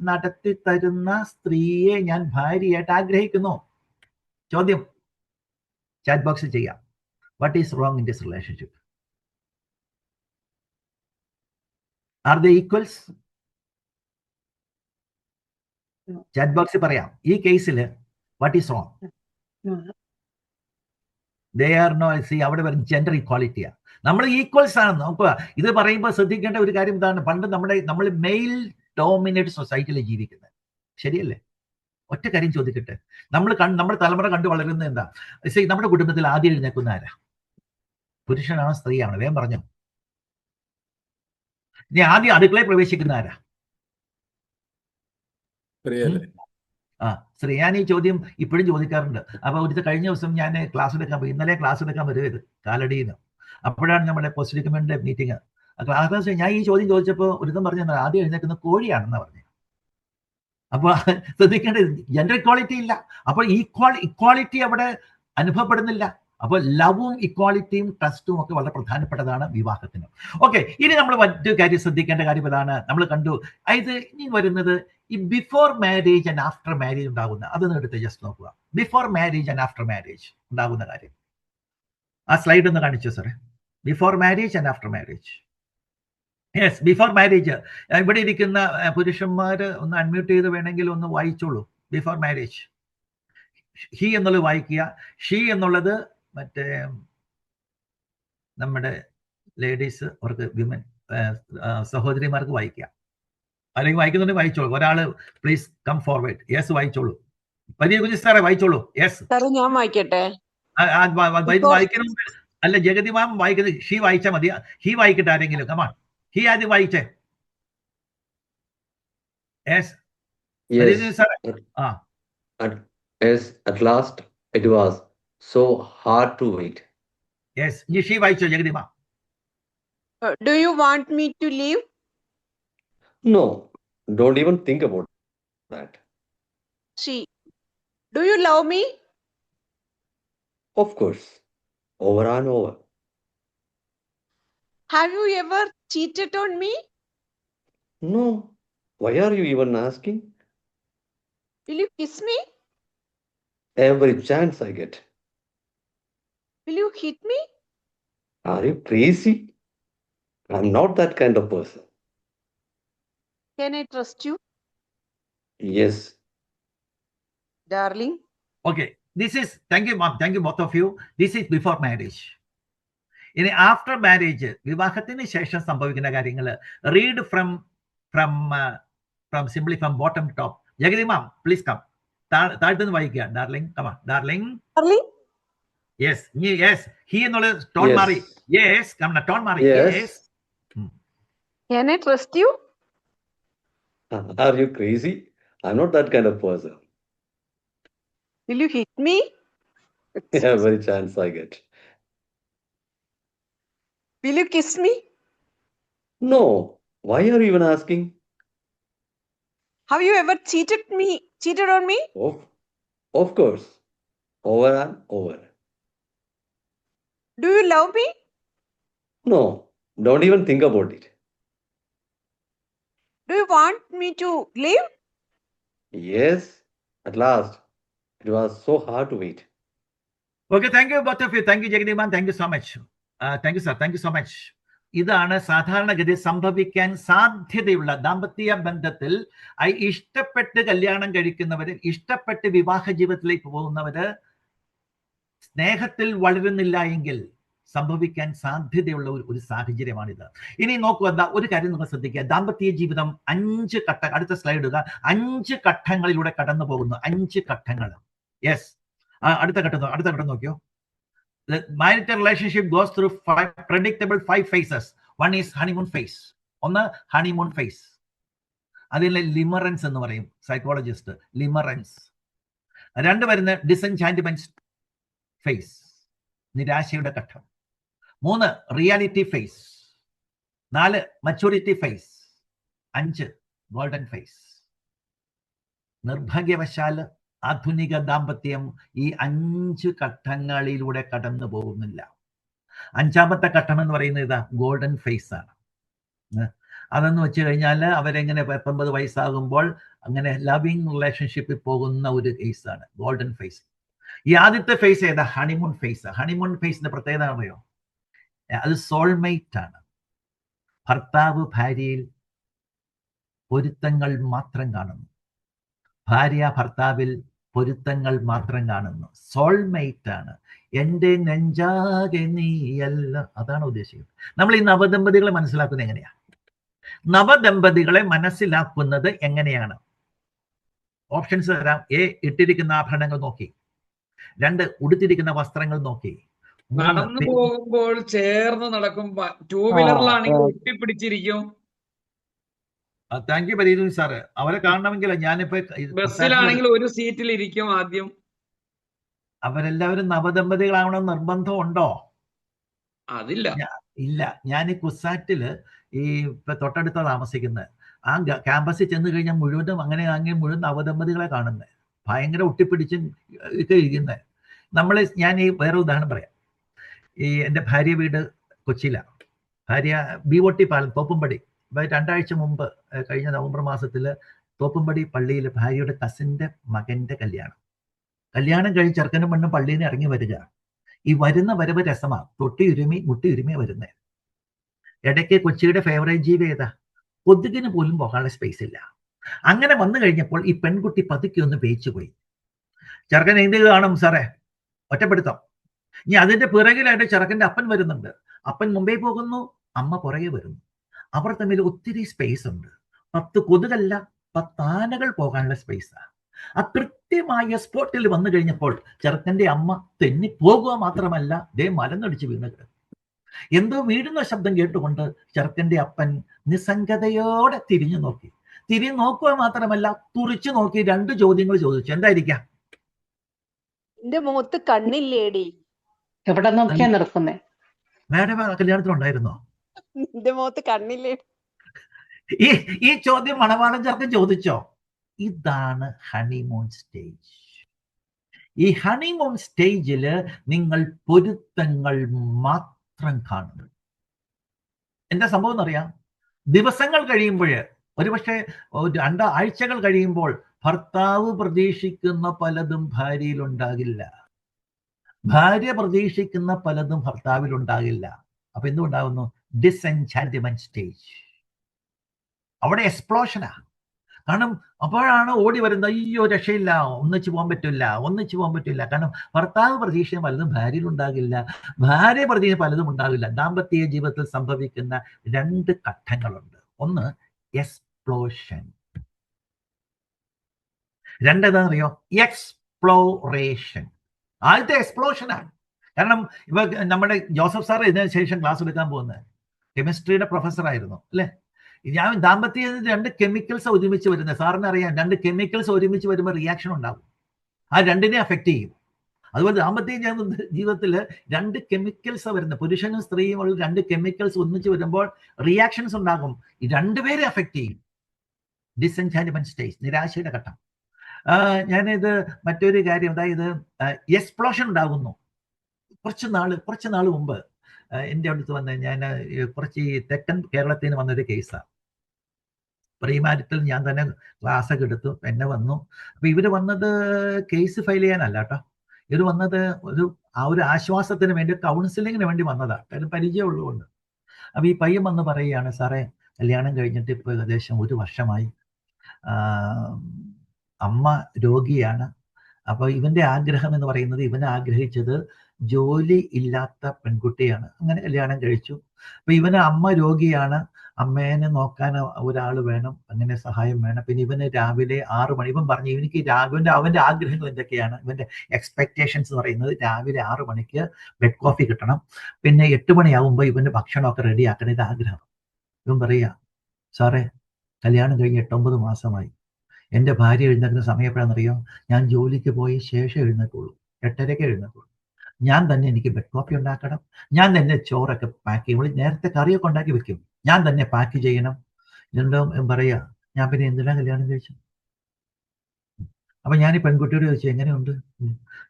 നടത്തി തരുന്ന സ്ത്രീയെ ഞാൻ ഭാര്യയായിട്ട് ആഗ്രഹിക്കുന്നു. ചോദ്യം ചാറ്റ് ബോക്സിൽ ചെയ്യാം. What is wrong in this relationship? Are they equals? Chat ബോക്സിൽ പറയാം. ഈ കേസിൽ what is wrong? They are no. See, അവിടെ വരും ജെൻഡർ ഇക്വാളിറ്റിയാണ്. നമ്മൾ ഈക്വൽസ് ആണ് നോക്കുക. ഇത് പറയുമ്പോൾ ശ്രദ്ധിക്കേണ്ട ഒരു കാര്യം ഇതാണ്, പണ്ട് നമ്മൾ മെയിൽ ഡോമിനേറ്റ് സൊസൈറ്റിയിൽ ജീവിക്കുന്നത്, ശരിയല്ലേ? ഒറ്റ കാര്യം ചോദിക്കട്ടെ, നമ്മുടെ തലമുറ കണ്ടു വളരുന്നത് എന്താ? നമ്മുടെ കുടുംബത്തിൽ ആദ്യം എഴുന്നേക്കുന്ന ആരാ? പുരുഷനാണോ സ്ത്രീയാണോ? വേഗം പറഞ്ഞു. ഇനി ആദ്യം അടുക്കളയിൽ പ്രവേശിക്കുന്ന ആരാ? സ്ത്രീ. ഞാൻ ഈ ചോദ്യം ഇപ്പോഴും ചോദിക്കാറുണ്ട്. അപ്പൊ കഴിഞ്ഞ ദിവസം ഞാൻ ഇന്നലെ ക്ലാസ് എടുക്കാൻ വരുന്നത് കാലടിയിൽ നിന്ന്. അപ്പോഴാണ് നമ്മുടെ പോസ്റ്റ് റിക്കമെൻഡ് മീറ്റിംഗ്. ക്ലാസ് ഞാൻ ഈ ചോദ്യം ചോദിച്ചപ്പോൾ ഒരുത്തം പറഞ്ഞു, ആദ്യം എഴുന്നേക്കുന്ന കോഴിയാണെന്ന് പറഞ്ഞു. അപ്പൊ ശ്രദ്ധിക്കേണ്ടത് ജെൻഡർ ഇക്വാളിറ്റി ഇല്ല. അപ്പോൾ ഇക്വാളിറ്റി അവിടെ അനുഭവപ്പെടുന്നില്ല. അപ്പോൾ ലവും ഇക്വാളിറ്റിയും ട്രസ്റ്റും ഒക്കെ വളരെ പ്രധാനപ്പെട്ടതാണ് വിവാഹത്തിന്. ഓക്കെ, ഇനി നമ്മൾ മറ്റു കാര്യം ശ്രദ്ധിക്കേണ്ട കാര്യം ഇതാണ്. നമ്മൾ കണ്ടു ഇത് ഇനി വരുന്നത് ഈ before marriage and after marriage ഉണ്ടാകുന്ന, അതൊന്ന് എടുത്ത് ജസ്റ്റ് നോക്കുക. Before marriage and after marriage ഉണ്ടാകുന്ന കാര്യം ആ സ്ലൈഡ് ഒന്ന് കാണിച്ചു സാറേ. Before marriage and after marriage. Yes, before marriage. ഇവിടെ ഇരിക്കുന്ന പുരുഷന്മാർ ഒന്ന് അൺമ്യൂട്ട് ചെയ്ത് വേണമെങ്കിൽ ഒന്ന് വായിച്ചോളൂ. ബിഫോർ മാരേജ് ഹി എന്നുള്ളത് വായിക്കുക. ഷീ എന്നുള്ളത് മറ്റേ നമ്മുടെ ലേഡീസ്, അവർക്ക് വിമൻ സഹോദരിമാർക്ക് വായിക്കുക. അല്ലെങ്കിൽ വായിക്കുന്നുണ്ടെങ്കിൽ വായിച്ചോളൂ. ഒരാള് പ്ലീസ് കം ഫോർവേഡ്. യെസ്, വായിച്ചോളൂ. വലിയ കുഞ്ഞു സാറേ വായിച്ചോളൂ. യെസ്, ഞാൻ വായിക്കട്ടെ? വായിക്കണം. അല്ല, ജഗതി മാം വായിക്കുന്നത് ഷീ വായിച്ചാൽ മതി. ഹി വായിക്കട്ടെ ആരെങ്കിലും. കമാൺ, ഹി ആദ്യം വായിച്ചേ. യെസ് സാറേ. At last it was so hard to wait. Yes, she വായിച്ചോ ജഗതി മാം. Do you want me to leave? No, don't even think about that. She, do you love me? Of course, over and over. Have you ever cheated on me? No. Why are you even asking? Will you kiss me? Every chance I get. Will you hit me? Are you crazy? I'm not that kind of person. Can I trust you, Yes. darling? Okay, this is, thank you, mom. Thank you, both of you. This is before marriage. ഇനി after marriage, വിവാഹത്തിന് ശേഷം സംഭവിക്കുന്ന കാര്യങ്ങൾ read from simply from bottom top. Jagathi ma'am please come. താഴ്ത്തുനിന്ന് വായിക്കുക. Darling comma darling. Yes yes ഹി എന്നുള്ള tone മാറി. യെസ് കമ ടോൺ മാറി. Yes. Can I trust you? Are you crazy? I'm not that kind of person. Will you hit me? Every chance I get. Will you kiss me? No. Why are you even asking? Have you ever cheated on me? Of course. Over and over. Do you love me? No. Don't even think about it. Do you want me to leave? Yes. At last. It was so hard to wait. Okay, thank you both of you. Thank you, Jagadiman. Thank you so much. Thank you, sir. Thank you so much. ഇതാണ് സാധാരണഗതി സംഭവിക്കാൻ സാധ്യതയുള്ള ദാമ്പത്യ ബന്ധത്തിൽ. ഇഷ്ടപ്പെട്ട് കല്യാണം കഴിക്കുന്നവര്, ഇഷ്ടപ്പെട്ട് വിവാഹ ജീവിതത്തിലേക്ക് പോകുന്നവര് സ്നേഹത്തിൽ വളരുന്നില്ല എങ്കിൽ സംഭവിക്കാൻ സാധ്യതയുള്ള ഒരു സാഹചര്യമാണിത്. ഇനി നോക്കുക, ഒരു കാര്യം നിങ്ങൾ ശ്രദ്ധിക്കുക. ദാമ്പത്യ ജീവിതം 5 ഘട്ടം, അടുത്ത സ്ലൈഡ് ഇടുക. 5 ഘട്ടങ്ങളിലൂടെ കടന്നു പോകുന്നു. 5 ഘട്ടങ്ങൾ. യെസ്, അടുത്ത ഘട്ടം നോക്കിയോ. The marital relationship goes through 5 predictable phases. One is honeymoon phase. ഒന്ന് ഹണിമൂൺ ഫേസ്. അതിലെ ലിമറൻസ് എന്ന് പറയും സൈക്കോളജിസ്റ്റ്, ലിമറൻസ്. 2 വരുന്ന ഡിസെൻചാന്റ്മെന്റ് ഫേസ്, നിരാശയുടെ ഘട്ടം. 3 reality phase. 4 maturity phase. 5 golden phase. നിർഭാഗ്യവശാൽ ആധുനിക ദാമ്പത്യം ഈ 5 ഘട്ടങ്ങളിലൂടെ കടന്നു പോകുന്നില്ല. 5ാമത്തെ ഘട്ടം എന്ന് പറയുന്നത് ഇതാ ഗോൾഡൻ ഫേസ് ആണ്. അതെന്ന് വെച്ച് കഴിഞ്ഞാൽ അവരെങ്ങനെ 19 വയസ്സാകുമ്പോൾ അങ്ങനെ ലവിങ് റിലേഷൻഷിപ്പിൽ പോകുന്ന ഒരു കേസാണ് ഗോൾഡൻ ഫേസ്. ഈ ആദ്യത്തെ ഫേസ് ഏതാ? Honeymoon face. ഹണിമൂൺ ഫേസിന്റെ പ്രത്യേകത അറിയോ? അത് സോൾമേറ്റ് ആണ്. ഭർത്താവ് ഭാര്യയിൽ പൊരുത്തങ്ങൾ മാത്രം കാണുന്നു. ഭാര്യ ഭർത്താവിൽ പൊരുത്തങ്ങൾ മാത്രം കാണുന്നു. സോൾമേറ്റ് ആണ്. എൻ്റെ നെഞ്ചാകെ നീയല്ല, അതാണ് ഉദ്ദേശിക്കുന്നത്. നമ്മൾ ഈ നവദമ്പതികളെ മനസ്സിലാക്കുന്നത് എങ്ങനെയാ? നവദമ്പതികളെ മനസ്സിലാക്കുന്നത് എങ്ങനെയാണ്? ഓപ്ഷൻസ് തരാം. എ, ഇട്ടിരിക്കുന്ന ആഭരണങ്ങൾ നോക്കി. 2, ഉടുത്തിരിക്കുന്ന വസ്ത്രങ്ങൾ നോക്കി. നടന്നു പോകുമ്പോൾ ചേർന്ന് നടക്കുമ്പോ 2 വീലറിലാണെങ്കിൽ ഒട്ടിപ്പിടിച്ചിരിക്കും. Thank you Pareethu sir. അവരെ കാണണമെങ്കിൽ ഞാനിപ്പോ ബസ്സിലാണെങ്കിൽ ഒരു സീറ്റിലിരിക്കും ആദ്യം. അവരെല്ലാവരും നവദമ്പതികളാവണം നിർബന്ധം ഉണ്ടോ? അതില്ല, ഇല്ല. ഞാൻ ഈ കുസാറ്റില് ഇപ്പൊ തൊട്ടടുത്ത താമസിക്കുന്നത്. ആ ക്യാമ്പസിൽ ചെന്ന് കഴിഞ്ഞാൽ മുഴുവനും അങ്ങനെ മുഴുവൻ നവദമ്പതികളെ കാണുന്നത്. ഭയങ്കര ഒട്ടിപ്പിടിച്ചും ഒക്കെ ഇരിക്കുന്നത്. ഞാൻ ഈ വേറെ ഉദാഹരണം പറയാം. ഈ എൻ്റെ ഭാര്യ വീട് കൊച്ചിയിലാണ്. ഭാര്യ BOT പാലം, തോപ്പുംപടി. 2 ആഴ്ച മുമ്പ്, കഴിഞ്ഞ നവംബർ മാസത്തിൽ തോപ്പുംപടി പള്ളിയിൽ ഭാര്യയുടെ കസിന്റെ മകന്റെ കല്യാണം കഴിഞ്ഞ് ചെറുക്കനും പെണ്ണും പള്ളിയിൽ നിന്ന് ഇറങ്ങി വരിക. ഈ വരുന്ന വരവ് രസമാണ്. മുട്ടി ഉരുമി വരുന്നത്. ഇടയ്ക്ക് കൊച്ചിയുടെ ഫേവറേറ്റ് ജീവി ഏതാ? കൊതുകിന് പോലും പോകാനുള്ള സ്പേസ് ഇല്ല. അങ്ങനെ വന്നു കഴിഞ്ഞപ്പോൾ ഈ പെൺകുട്ടി പതുക്കെ ഒന്ന് പേച്ചു പോയി. ചെറുക്കൻ എന്ത് കാണും സാറേ? ഒറ്റപ്പെടുത്താം. ഇനി അതിന്റെ പിറകിലായിട്ട് ചെറുക്കന്റെ അപ്പൻ വരുന്നുണ്ട്. അപ്പൻ മുമ്പേ പോകുന്നു, അമ്മ പുറകെ വരുന്നു. അവർ തമ്മിൽ ഒത്തിരി സ്പേസ് ഉണ്ട്. 10 കൊതുകല്ല, 10 ആനകൾ പോകാനുള്ള സ്പേസാണ്. ആ കൃത്യമായ സ്പോട്ടിൽ വന്നു കഴിഞ്ഞപ്പോൾ ചെറുക്കന്റെ അമ്മ തെന്നി പോകുക മാത്രമല്ല, മലന്നടിച്ച് വീണ് കിടക്കും. എന്തോ വീഴുന്ന ശബ്ദം കേട്ടുകൊണ്ട് ചെറുക്കന്റെ അപ്പൻ നിസ്സംഗതയോടെ തിരിഞ്ഞു നോക്കുക മാത്രമല്ല, തുറിച്ചു നോക്കി 2 ചോദ്യങ്ങൾ ചോദിച്ചു. എന്തായിരിക്കാം? എന്റെ മുഖത്ത് കണ്ണില്ലേടി? എവിടെ നോക്കിയാ നിർത്തുന്നേ? മാഡം കല്യാണത്തിനുണ്ടായിരുന്നോ? എന്റെ മുഖത്ത് കണ്ണില്ലേ? ഈ ചോദ്യം മണവാളൻ ചേർത്ത് ചോദിച്ചോ? ഇതാണ് ഹണിമൂൺ സ്റ്റേജ്. ഈ ഹണിമൂൺ സ്റ്റേജില് നിങ്ങൾ പൊരുത്തങ്ങൾ മാത്രം കാണുന്നു. എന്താ സംഭവം എന്നറിയാം? ദിവസങ്ങൾ കഴിയുമ്പോൾ, ഒരുപക്ഷെ 2 ആഴ്ചകൾ കഴിയുമ്പോൾ ഭർത്താവ് പ്രതീക്ഷിക്കുന്ന പലതും ഭാര്യയിൽ ഉണ്ടാകില്ല, ഭാര്യ പ്രതീക്ഷിക്കുന്ന പലതും ഭർത്താവിൽ ഉണ്ടാകില്ല. അപ്പൊ എന്തുണ്ടാകുന്നു? ഡിസെൻചാന്റ്മെന്റ് സ്റ്റേജ്. അവിടെ എക്സ്പ്ലോഷനാ. കാരണം അപ്പോഴാണ് ഓടി വരുന്നത്, അയ്യോ രക്ഷയില്ല, ഒന്നിച്ചു പോകാൻ പറ്റില്ല. കാരണം ഭർത്താവ് പ്രതീക്ഷ പലതും ഭാര്യയിൽ ഉണ്ടാകില്ല, ഭാര്യ പ്രതീക്ഷ പലതും ഉണ്ടാകില്ല. ദാമ്പത്യ ജീവിതത്തിൽ സംഭവിക്കുന്ന 2 ഘട്ടങ്ങളുണ്ട്. ഒന്ന് എക്സ്പ്ലോഷൻ, 2 എന്താണെന്നറിയോ? എക്സ്പ്ലോറേഷൻ. ആദ്യത്തെ എക്സ്പ്ലോഷനാണ്. കാരണം ഇപ്പൊ നമ്മുടെ ജോസഫ് സാർ ഇതിനു ശേഷം ക്ലാസ് എടുക്കാൻ പോകുന്നത് കെമിസ്ട്രിയുടെ പ്രൊഫസർ ആയിരുന്നു അല്ലെ? ഞാൻ ദാമ്പത്യ 2 കെമിക്കൽസ് ഒരുമിച്ച് വരുന്നത് സാറിന് അറിയാം. 2 കെമിക്കൽസ് ഒരുമിച്ച് വരുമ്പോൾ റിയാക്ഷൻ ഉണ്ടാകും, ആ 2നെ അഫക്റ്റ് ചെയ്യും. അതുപോലെ ദാമ്പത്യ ജീവിതത്തിൽ 2 കെമിക്കൽസ് വരുന്നത്, പുരുഷനും സ്ത്രീയും ഉള്ള 2 കെമിക്കൽസ് ഒന്നിച്ച് വരുമ്പോൾ റിയാക്ഷൻസ് ഉണ്ടാകും, ഈ 2 പേരെ അഫക്റ്റ് ചെയ്യും. ഡിസെൻചാന്റ്മെന്റ് സ്റ്റേജ്, നിരാശയുടെ ഘട്ടം. ഞാനിത് മറ്റൊരു കാര്യം, അതായത് എക്സ്പ്ലോഷൻ ഉണ്ടാകുന്നു. കുറച്ച് നാൾ മുമ്പ് എൻ്റെ അടുത്ത് വന്ന് ഞാൻ കുറച്ച് ഈ തെക്കൻ കേരളത്തിൽ നിന്ന് വന്നൊരു കേസാണ്. പ്രീമാരിറ്റൽ ഞാൻ തന്നെ ക്ലാസ് ഒക്കെ എടുത്തു, എന്നെ വന്നു. അപ്പൊ ഇവര് വന്നത് കേസ് ഫയൽ ചെയ്യാനല്ല കേട്ടോ, ഇവർ വന്നത് ഒരു ആശ്വാസത്തിന് വേണ്ടി, കൗൺസിലിങ്ങിന് വേണ്ടി വന്നതാണ്, കാര്യം പരിചയമുള്ളതുകൊണ്ട്. അപ്പൊ ഈ പയ്യൻ വന്ന് പറയുകയാണ്, സാറേ കല്യാണം കഴിഞ്ഞിട്ട് ഇപ്പൊ ഏകദേശം 1 വർഷമായി, അമ്മ രോഗിയാണ്. അപ്പൊ ഇവന്റെ ആഗ്രഹം എന്ന് പറയുന്നത്, ഇവനെ ആഗ്രഹിച്ചത് ജോലി ഇല്ലാത്ത പെൺകുട്ടിയാണ്, അങ്ങനെ കല്യാണം കഴിച്ചു. അപ്പൊ ഇവന് അമ്മ രോഗിയാണ്, അമ്മേനെ നോക്കാൻ ഒരാൾ വേണം, അങ്ങനെ സഹായം വേണം. പിന്നെ ഇവന് രാവിലെ 6 മണി, ഇവൻ പറഞ്ഞു എനിക്ക് അവന്റെ ആഗ്രഹങ്ങൾ എന്തൊക്കെയാണ്, ഇവന്റെ എക്സ്പെക്ടേഷൻസ് എന്ന് പറയുന്നത് രാവിലെ 6 മണിക്ക് ബെഡ് കോഫി കിട്ടണം, പിന്നെ 8 മണിയാവുമ്പോൾ ഇവന്റെ ഭക്ഷണമൊക്കെ റെഡി ആക്കണം, ഇത് ആഗ്രഹം. ഇവൻ പറയാ, സാറേ കല്യാണം കഴിഞ്ഞ് 8-9 മാസമായി, എൻ്റെ ഭാര്യ എഴുന്നേക്കുന്ന സമയം എപ്പോഴാണെന്നറിയോ? ഞാൻ ജോലിക്ക് പോയി ശേഷം എഴുന്നേക്കുള്ളൂ, 8:30 എഴുന്നേക്കുള്ളൂ. ഞാൻ തന്നെ എനിക്ക് ബെഡ് കോഫി ഉണ്ടാക്കണം, ഞാൻ തന്നെ ചോറൊക്കെ പാക്ക് ചെയ്യും, നേരത്തെ കറിയൊക്കെ ഉണ്ടാക്കി വെക്കും, ഞാൻ തന്നെ പാക്ക് ചെയ്യണം. ഇതെന്തോ പറയാ, ഞാൻ പിന്നെ എന്തിനാ കല്യാണം കഴിച്ചു? അപ്പൊ ഞാൻ ഈ പെൺകുട്ടിയോട് ചോദിച്ചു, എങ്ങനെയുണ്ട്?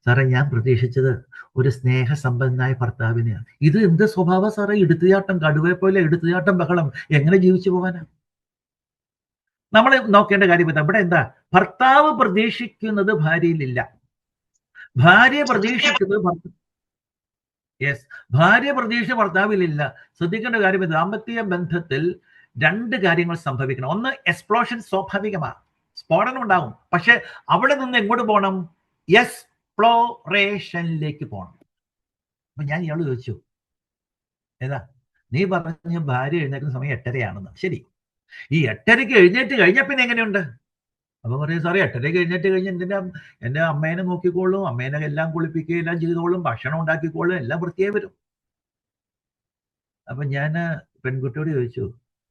സാറേ ഞാൻ പ്രതീക്ഷിച്ചത് ഒരു സ്നേഹസമ്പന്നനായ ഭർത്താവിനെയാണ്. ഇത് എന്ത് സ്വഭാവം സാറേ? എടുത്തുചാട്ടം, കടുവയെ പോലെ എടുത്തുചാട്ടം, ബഹളം, എങ്ങനെ ജീവിച്ചു പോകാനാ? നമ്മൾ നോക്കേണ്ട കാര്യം ഇവിടെ എന്താ? ഭർത്താവ് പ്രതീക്ഷിക്കുന്നത് ഭാര്യയിലില്ല, ഭാര്യ പ്രതീക്ഷിക്കുന്നത് ഭാര്യ പ്രതീക്ഷ ഭർത്താവിലില്ല. ശ്രദ്ധിക്കേണ്ട കാര്യം, ദാമ്പത്യ ബന്ധത്തിൽ 2 കാര്യങ്ങൾ സംഭവിക്കണം. ഒന്ന് എക്സ്പ്ലോഷൻ, സ്വാഭാവികമാണ്, സ്ഫോടനം ഉണ്ടാകും. പക്ഷെ അവിടെ നിന്ന് എങ്ങോട്ട് പോകണം? എക്സ്പ്ലോറേഷനിലേക്ക് പോകണം. അപ്പൊ ഞാൻ ഇയാള് ചോദിച്ചു, ഏതാ നീ പറഞ്ഞ ഭാര്യ എഴുന്നേക്കുന്ന സമയം 8:30 ശരി, ഈ 8:30 എഴുന്നേറ്റ് കഴിഞ്ഞ പിന്നെ എങ്ങനെയുണ്ട്? അപ്പൊ പറയും, സാറേ 8:30 എഴുന്നേറ്റ് കഴിഞ്ഞ് എൻ്റെ അമ്മേനെ നോക്കിക്കോളും, അമ്മേനെ എല്ലാം കുളിപ്പിക്കുകയും എല്ലാം ചെയ്തോളും, ഭക്ഷണം ഉണ്ടാക്കിക്കോളും, എല്ലാം വൃത്തിയായി വരും. അപ്പൊ ഞാൻ പെൺകുട്ടിയോട് ചോദിച്ചു,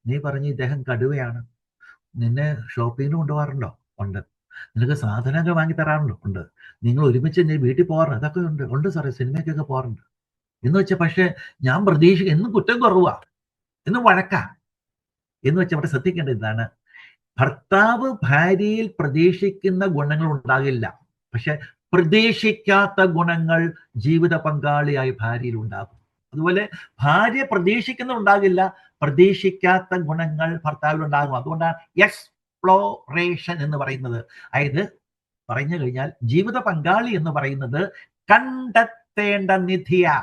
നീ പറഞ്ഞ ഇദ്ദേഹം കടുവയാണ്, നിന്നെ ഷോപ്പിങ്ങിന് കൊണ്ടുപോകാറുണ്ടോ? ഉണ്ട്. നിനക്ക് സാധനമൊക്കെ വാങ്ങി തരാറുണ്ടോ? ഉണ്ട്. നിങ്ങൾ ഒരുമിച്ച് നീ വീട്ടിൽ പോകാറുണ്ട്? അതൊക്കെ ഉണ്ട് സാറേ, സിനിമയ്ക്കൊക്കെ പോകാറുണ്ട് എന്ന് വെച്ചാൽ. പക്ഷെ ഞാൻ പ്രതീക്ഷിക്കും എന്നും കുറ്റം കുറവാ, എന്നും വഴക്കാ എന്ന് വെച്ചാൽ. അവിടെ ശ്രദ്ധിക്കേണ്ടത് ഇതാണ്, ഭർത്താവ് ഭാര്യയിൽ പ്രതീക്ഷിക്കുന്ന ഗുണങ്ങൾ ഉണ്ടാകില്ല, പക്ഷെ പ്രതീക്ഷിക്കാത്ത ഗുണങ്ങൾ ജീവിത പങ്കാളിയായി ഭാര്യയിൽ ഉണ്ടാകും. അതുപോലെ ഭാര്യ പ്രതീക്ഷിക്കുന്നുണ്ടാകില്ല, പ്രതീക്ഷിക്കാത്ത ഗുണങ്ങൾ ഭർത്താവിൽ ഉണ്ടാകും. അതുകൊണ്ടാണ് എക്സ്പ്ലോറേഷൻ എന്ന് പറയുന്നത്. അതായത് പറഞ്ഞു കഴിഞ്ഞാൽ ജീവിത പങ്കാളി എന്ന് പറയുന്നത് കണ്ടെത്തേണ്ട നിധിയാ.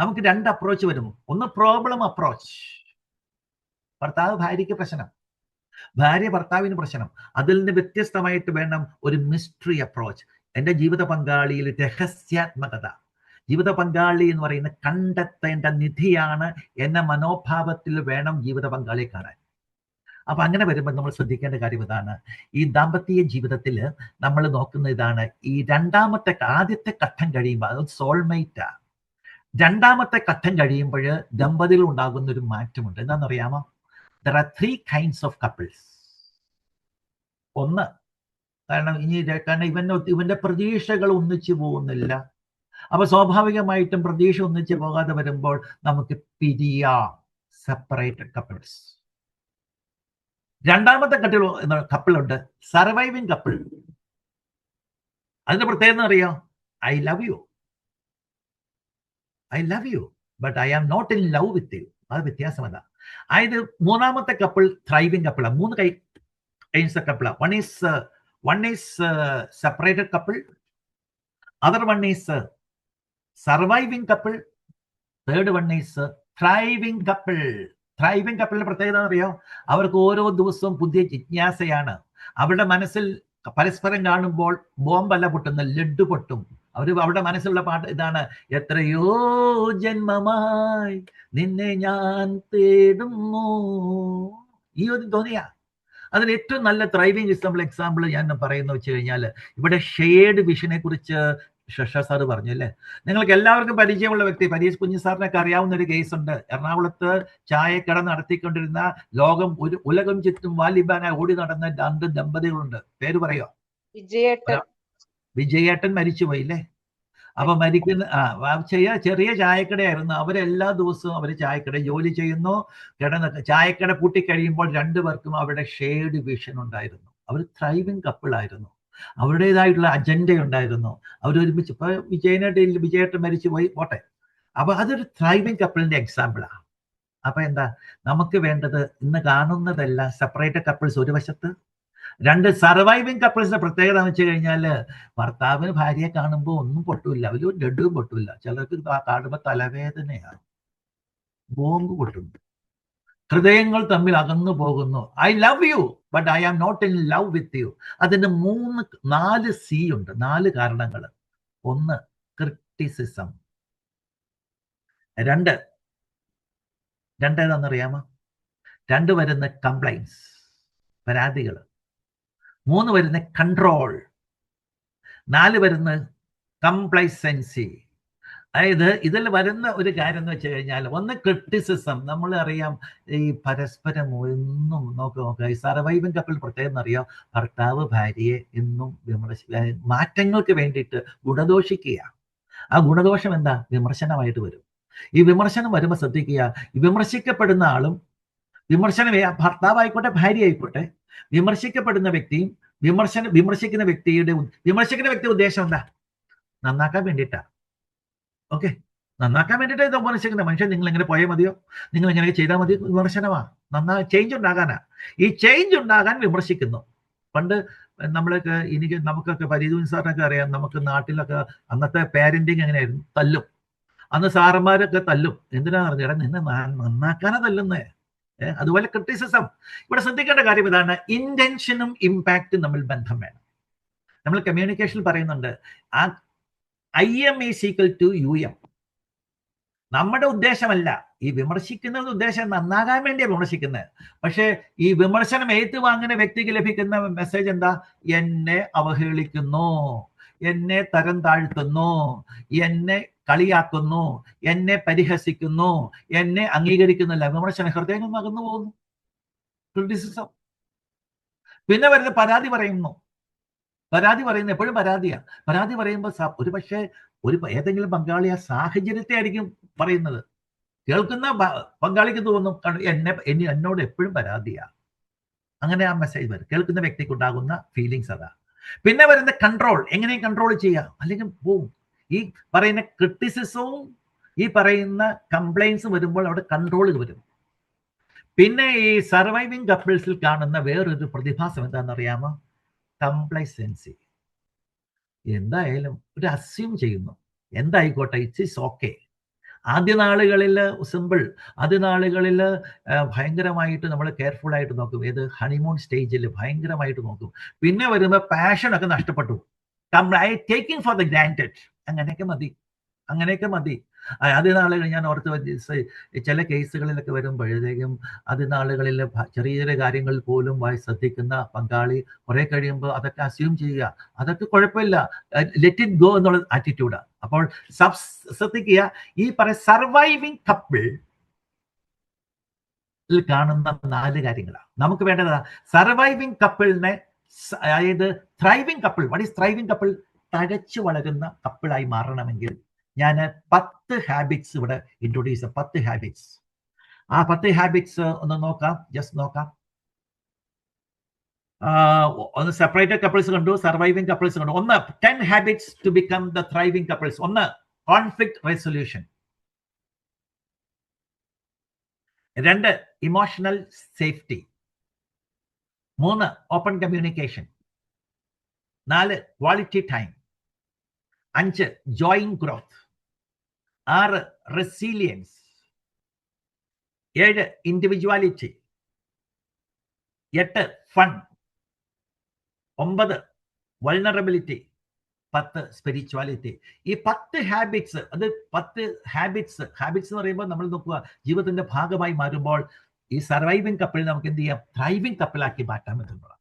നമുക്ക് 2 അപ്രോച്ച് വരും. ഒന്ന് പ്രോബ്ലം അപ്രോച്ച്, ഭർത്താവ് ഭാര്യയ്ക്ക് പ്രശ്നം, ഭാര്യ ഭർത്താവിന് പ്രശ്നം. അതിൽ നിന്ന് വ്യത്യസ്തമായിട്ട് വേണം ഒരു മിസ്റ്ററി അപ്രോച്ച്. എൻ്റെ ജീവിത പങ്കാളിയിൽ രഹസ്യാത്മകത. ജീവിത പങ്കാളി എന്ന് പറയുന്ന കണ്ടെത്തേണ്ട നിധിയാണ് എന്ന മനോഭാവത്തിൽ വേണം ജീവിത പങ്കാളിയെ കാണാൻ. അപ്പൊ അങ്ങനെ വരുമ്പോൾ നമ്മൾ ശ്രദ്ധിക്കേണ്ട കാര്യം ഇതാണ്, ഈ ദാമ്പത്യ ജീവിതത്തിൽ നമ്മൾ നോക്കുന്ന ഇതാണ്, ഈ ആദ്യത്തെ ഘട്ടം കഴിയുമ്പോൾ അത് സോൾമേറ്റാ. 2ാമത്തെ ഘട്ടം കഴിയുമ്പോൾ ദമ്പതികൾ ഉണ്ടാകുന്ന ഒരു മാറ്റമുണ്ട്. എന്താണെന്നറിയാമോ? There are 3 kinds of couples. ഒന്ന്, കാരണം ഇവന്റെ പ്രതീക്ഷകൾ ഒന്നിച്ചു പോകുന്നില്ല. അപ്പൊ സ്വാഭാവികമായിട്ടും പ്രതീക്ഷ ഒന്നിച്ചു പോകാതെ വരുമ്പോൾ നമുക്ക് പിരിയാം, സെപ്പറേറ്റഡ് കപ്പിൾസ്. 2ാമത്തെ കപ്പിളുണ്ട്, സർവൈവിങ് കപ്പിൾ. അതിന്റെ പ്രത്യേകത അറിയോ? I love you. But I am not in love with you. അത് വ്യത്യാസമല്ല. അതായത് മൂന്നാമത്തെ കപ്പിൾ ത്രൈവിംഗ് കപ്പിളാണ്. 3 kinds of couple. One is separated couple. Other one is surviving couple. Third one is thriving couple. Thriving couple പ്രത്യേകത അറിയോ? അവർക്ക് ഓരോ ദിവസവും പുതിയ ജിജ്ഞാസയാണ്. അവരുടെ മനസ്സിൽ പരസ്പരം കാണുമ്പോൾ ബോംബല്ല പൊട്ടുന്ന, ലഡ്ഡു പൊട്ടും. അവരുടെ മനസ്സിലുള്ള പാട്ട് ഇതാണ്: എത്രയോ ജന്മമായി നിന്നെ ഞാൻ തേടുന്നു. ഈ ഒരു ധ്വനിയാ. അതിന് ഏറ്റവും നല്ല ത്രൈവിംഗ് എക്സാമ്പിൾ ഞാൻ പറയുന്ന വെച്ച് കഴിഞ്ഞാൽ, ഇവിടെ ഷെയർഡ് വിഷനെ കുറിച്ച് ശശ സാറ് പറഞ്ഞു അല്ലേ? നിങ്ങൾക്ക് എല്ലാവർക്കും പരിചയമുള്ള വ്യക്തി പരീഷ് കുഞ്ഞു സാറിനൊക്കെ അറിയാവുന്ന ഒരു കേസ് ഉണ്ട്. എറണാകുളത്ത് ചായക്കട നടത്തിക്കൊണ്ടിരുന്ന ഉലകം ചുറ്റും വാലിബാനായി ഓടി നടന്ന 2 ദമ്പതികളുണ്ട്. പേര് പറയോ? വിജയേട്ടൻ മരിച്ചുപോയി അല്ലേ? അപ്പൊ മരിക്കുന്ന ചെറിയ ചായക്കടയായിരുന്നു. അവരെല്ലാ ദിവസവും അവർ ചായക്കട ജോലി ചെയ്യുന്നു. ചായക്കട പൂട്ടിക്കഴിയുമ്പോൾ 2 പേർക്കും അവരുടെ ഷെയർഡ് വിഷൻ ഉണ്ടായിരുന്നു. അവർ ത്രൈവിംഗ് കപ്പിളായിരുന്നു. അവരുടേതായിട്ടുള്ള അജണ്ട ഉണ്ടായിരുന്നു. അവരൊരുമിച്ച് ഇപ്പൊ വിജയേട്ടൻ മരിച്ചുപോയി പോട്ടെ. അപ്പൊ അതൊരു ത്രൈവിംഗ് കപ്പിളിന്റെ എക്സാമ്പിളാണ്. അപ്പൊ എന്താ നമുക്ക് വേണ്ടത്? ഇന്ന് കാണുന്നതെല്ലാം സെപ്പറേറ്റഡ് കപ്പിൾസ് ഒരു വശത്ത്, 2 സർവൈവിംഗ് കപ്പിൾസിന്റെ പ്രത്യേകത എന്ന് വെച്ച് കഴിഞ്ഞാല് ഭർത്താവിന് ഭാര്യയെ കാണുമ്പോൾ ഒന്നും പൊട്ടില്ല, ഒരു ലഡുവും പൊട്ടില്ല. ചിലർക്ക് കാണുമ്പോൾ തലവേദനയാണ്, ബോംബ് പൊട്ടുന്നു, ഹൃദയങ്ങൾ തമ്മിൽ അകന്നു പോകുന്നു. I love you but I am not in love with you. അതിന് 4 C ഉണ്ട്, 4 കാരണങ്ങൾ. 1 ക്രിറ്റിസിസം. 2 ഏതാണെന്നറിയാമോ? 2 വരുന്ന കംപ്ലൈൻസ്, പരാതികൾ. 3 വരുന്ന കൺട്രോൾ. 4 വരുന്ന കംപ്ലൈസൻസി. അതായത് ഇതിൽ വരുന്ന ഒരു കാര്യം എന്ന് വെച്ച് കഴിഞ്ഞാൽ, 1 ക്രിറ്റിസിസം. നമ്മൾ അറിയാം ഈ പരസ്പരം എന്നും നോക്കുക. ഈ സർവൈവിംഗ് കപ്പിൾ പ്രത്യേകം അറിയാം, ഭർത്താവ് ഭാര്യയെ എന്നും മാറ്റങ്ങൾക്ക് വേണ്ടിയിട്ട് ഗുണദോഷിക്കുക. ആ ഗുണദോഷം എന്താ? വിമർശനമായിട്ട് വരും. ഈ വിമർശനം വരുമ്പോൾ ശ്രദ്ധിക്കുക, ഈ വിമർശിക്കപ്പെടുന്ന ആളും ഭർത്താവായിക്കോട്ടെ ഭാര്യ ആയിക്കോട്ടെ, വിമർശിക്കപ്പെടുന്ന വ്യക്തിയും വിമർശിക്കുന്ന വ്യക്തി ഉദ്ദേശം എന്താ? നന്നാക്കാൻ വേണ്ടിയിട്ടാ. ഓക്കെ, നന്നാക്കാൻ വേണ്ടിയിട്ട് ഇത് വിമർശിക്കുന്ന മനുഷ്യൻ. നിങ്ങൾ എങ്ങനെ പോയാൽ മതിയോ, നിങ്ങൾ എങ്ങനെ ചെയ്താൽ മതി, വിമർശനമാ. ചേഞ്ച് ഉണ്ടാകാനാ. ഈ ചേഞ്ച് ഉണ്ടാകാൻ വിമർശിക്കുന്നു. പണ്ട് നമുക്കൊക്കെ ഫരീദുൻ സാറിനൊക്കെ അറിയാം. നമുക്ക് നാട്ടിലൊക്കെ അന്നത്തെ പാരന്റിങ് എങ്ങനെയായിരുന്നു? തല്ലും. അന്ന് സാറന്മാരൊക്കെ തല്ലും. എന്തിനാ പറഞ്ഞാൽ നിന്നെ നന്നാക്കാനാ തല്ലുന്നേ. അതുപോലെ ക്രിറ്റിസിസം. ഇവിടെ ശ്രദ്ധിക്കേണ്ട കാര്യം ഇതാണ്, ഇന്റൻഷനും ഇമ്പാക്റ്റും തമ്മിൽ ബന്ധം വേണം. നമ്മൾ കമ്മ്യൂണിക്കേഷനിൽ പറയുന്നുണ്ട് IM is equal to UM. നമ്മുടെ ഉദ്ദേശമല്ല ഈ വിമർശിക്കുന്നത്, ഉദ്ദേശം നന്നാകാൻ വേണ്ടിയാണ് വിമർശിക്കുന്നത്. പക്ഷേ ഈ വിമർശനം ഏറ്റുവാങ്ങുന്ന വ്യക്തിക്ക് ലഭിക്കുന്ന മെസ്സേജ് എന്താ? എന്നെ അവഹേളിക്കുന്നു, എന്നെ തരം താഴ്ത്തുന്നു, എന്നെ കളിയാക്കുന്നു, എന്നെ പരിഹസിക്കുന്നു, എന്നെ അംഗീകരിക്കുന്നില്ല. വിമർശനം ഹൃദയം അകന്നു പോകുന്നു. ക്രിറ്റിസിസം. പിന്നെ വരുന്ന പരാതി പറയുന്നു. എപ്പോഴും പരാതിയാണ്. പരാതി പറയുമ്പോൾ ഒരു പക്ഷേ ഏതെങ്കിലും പങ്കാളി ആ സാഹചര്യത്തെ ആയിരിക്കും പറയുന്നത്. കേൾക്കുന്ന പങ്കാളിക്ക് തോന്നും എന്നോട് എപ്പോഴും പരാതിയാ. അങ്ങനെ ആ മെസ്സേജ് വരും. കേൾക്കുന്ന വ്യക്തിക്ക് ഉണ്ടാകുന്ന ഫീലിങ്സ് അതാ. പിന്നെ വരുന്ന കൺട്രോൾ. എങ്ങനെയും കൺട്രോൾ ചെയ്യാം, അല്ലെങ്കിൽ പോവും. ഈ പറയുന്ന ക്രിറ്റിസിസവും ഈ പറയുന്ന കംപ്ലൈൻസും വരുമ്പോൾ അവിടെ കൺട്രോൾ വരും. പിന്നെ ഈ സർവൈവിംഗ് കപ്പിൾസിൽ കാണുന്ന വേറൊരു പ്രതിഭാസം എന്താണെന്നറിയാമോ? കംപ്ലൈസൻസി. എന്തായാലും ഒരു അസ്യൂം ചെയ്യുന്നു, എന്തായിക്കോട്ടെ, ഇറ്റ്സ് ഈസ് ഓക്കെ. ആദ്യ നാളുകളിൽ സിമ്പിൾ, ആദ്യ നാളുകളിൽ ഭയങ്കരമായിട്ട് നമ്മൾ കെയർഫുൾ ആയിട്ട് നോക്കും. ഏത് ഹണിമൂൺ സ്റ്റേജിൽ ഭയങ്കരമായിട്ട് നോക്കും. പിന്നെ വരുമ്പോൾ പാഷനൊക്കെ നഷ്ടപ്പെട്ടു. Taking for the granted. അങ്ങനെയൊക്കെ മതി. ആദ്യ നാളുകൾ ഞാൻ ഓർത്ത് ചില കേസുകളിലൊക്കെ വരുമ്പോഴത്തേക്കും ആദ്യ നാളുകളിൽ ചെറിയ ചെറിയ കാര്യങ്ങൾ പോലും ശ്രദ്ധിക്കുന്ന പങ്കാളി കുറെ കഴിയുമ്പോൾ അതൊക്കെ അസ്യൂം ചെയ്യുക, അതൊക്കെ കുഴപ്പമില്ല, ലെറ്റ് ഇറ്റ് ഗോ എന്നുള്ള ആറ്റിറ്റ്യൂഡാണ്. അപ്പോൾ ശ്രദ്ധിക്കുക, ഈ സർവൈവിംഗ് കപ്പിൾ കാണുന്ന 4 കാര്യങ്ങളാണ് നമുക്ക് വേണ്ടത്. സർവൈവിംഗ് കപ്പിളിനെ, അതായത് thriving couple, what is thriving couple? തഴച്ചു വളരുന്ന കപ്പിളായി മാറണമെങ്കിൽ ഞാൻ 10 ഹാബിറ്റ്സ് ഇവിടെ ഇൻട്രൊഡ്യൂസ് ചെയ്യാം. 10 ഹാബിറ്റ്സ്. ആ 10 ഹാബിറ്റ്സ് ഒന്ന് നോക്കാം, ജസ്റ്റ് നോക്കാം. ഒന്ന് സെപ്പറേറ്റഡ് കപ്പിൾസ് കണ്ടു, സർവൈവിംഗ് കപ്പിൾസ് കണ്ടു. 10 habits to become the thriving couples. 1 conflict resolution. 2 emotional safety, 3 open communication, 4 quality time, 5 joint growth, 6 resilience, 7 individuality, 8 fun, 9 vulnerability, 10 spirituality. ഈ 10 ഹാബിറ്റ്സ്, അത് 10 ഹാബിറ്റ്സ് എന്ന് പറയുമ്പോൾ നമ്മൾ നോക്കുക, ജീവിതത്തിന്റെ ഭാഗമായി മാറുമ്പോൾ ഈ സർവൈവിംഗ് കപ്പിൾ നമുക്ക് എന്ത് ചെയ്യാം, ത്രൈവിംഗ് കപ്പിളാക്കി മാറ്റാൻ പറ്റുന്നതാണ്.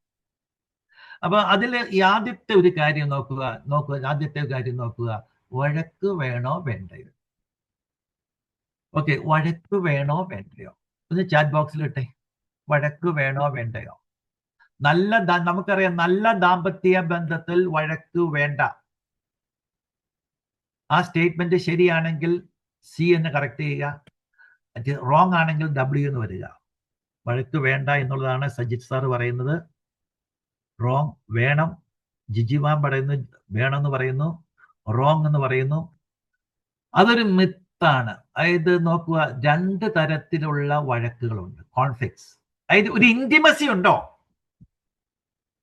അപ്പൊ അതിൽ ഈ ആദ്യത്തെ ഒരു കാര്യം നോക്കുക, വഴക്ക് വേണോ വേണ്ടയോ? ഓക്കെ, വഴക്ക് വേണോ വേണ്ടയോ? ഒന്ന് ചാറ്റ് ബോക്സിൽ ഇട്ടെ, വഴക്ക് വേണോ വേണ്ടയോ? നമുക്കറിയാം, നല്ല ദാമ്പത്യ ബന്ധത്തിൽ വഴക്ക് വേണ്ട. ആ സ്റ്റേറ്റ്മെന്റ് ശരിയാണെങ്കിൽ സി എന്ന് കറക്റ്റ് ചെയ്യുക, റോങ് ആണെങ്കിൽ ഡബ്ല്യു എന്ന് വരിക. വഴക്ക് വേണ്ട എന്നുള്ളതാണ് സജിത് സാർ പറയുന്നത്. റോങ് വേണം, ജിജിമാൻ പറയുന്നു വേണമെന്ന് പറയുന്നു, റോങ് എന്ന് പറയുന്നു. അതൊരു മിത്താണ്. അതായത് നോക്കുക, 2 തരത്തിലുള്ള വഴക്കുകളുണ്ട്, കോൺഫ്ലിക്ട്സ്. അതായത് ഒരു ഇന്റിമസി ഉണ്ടോ?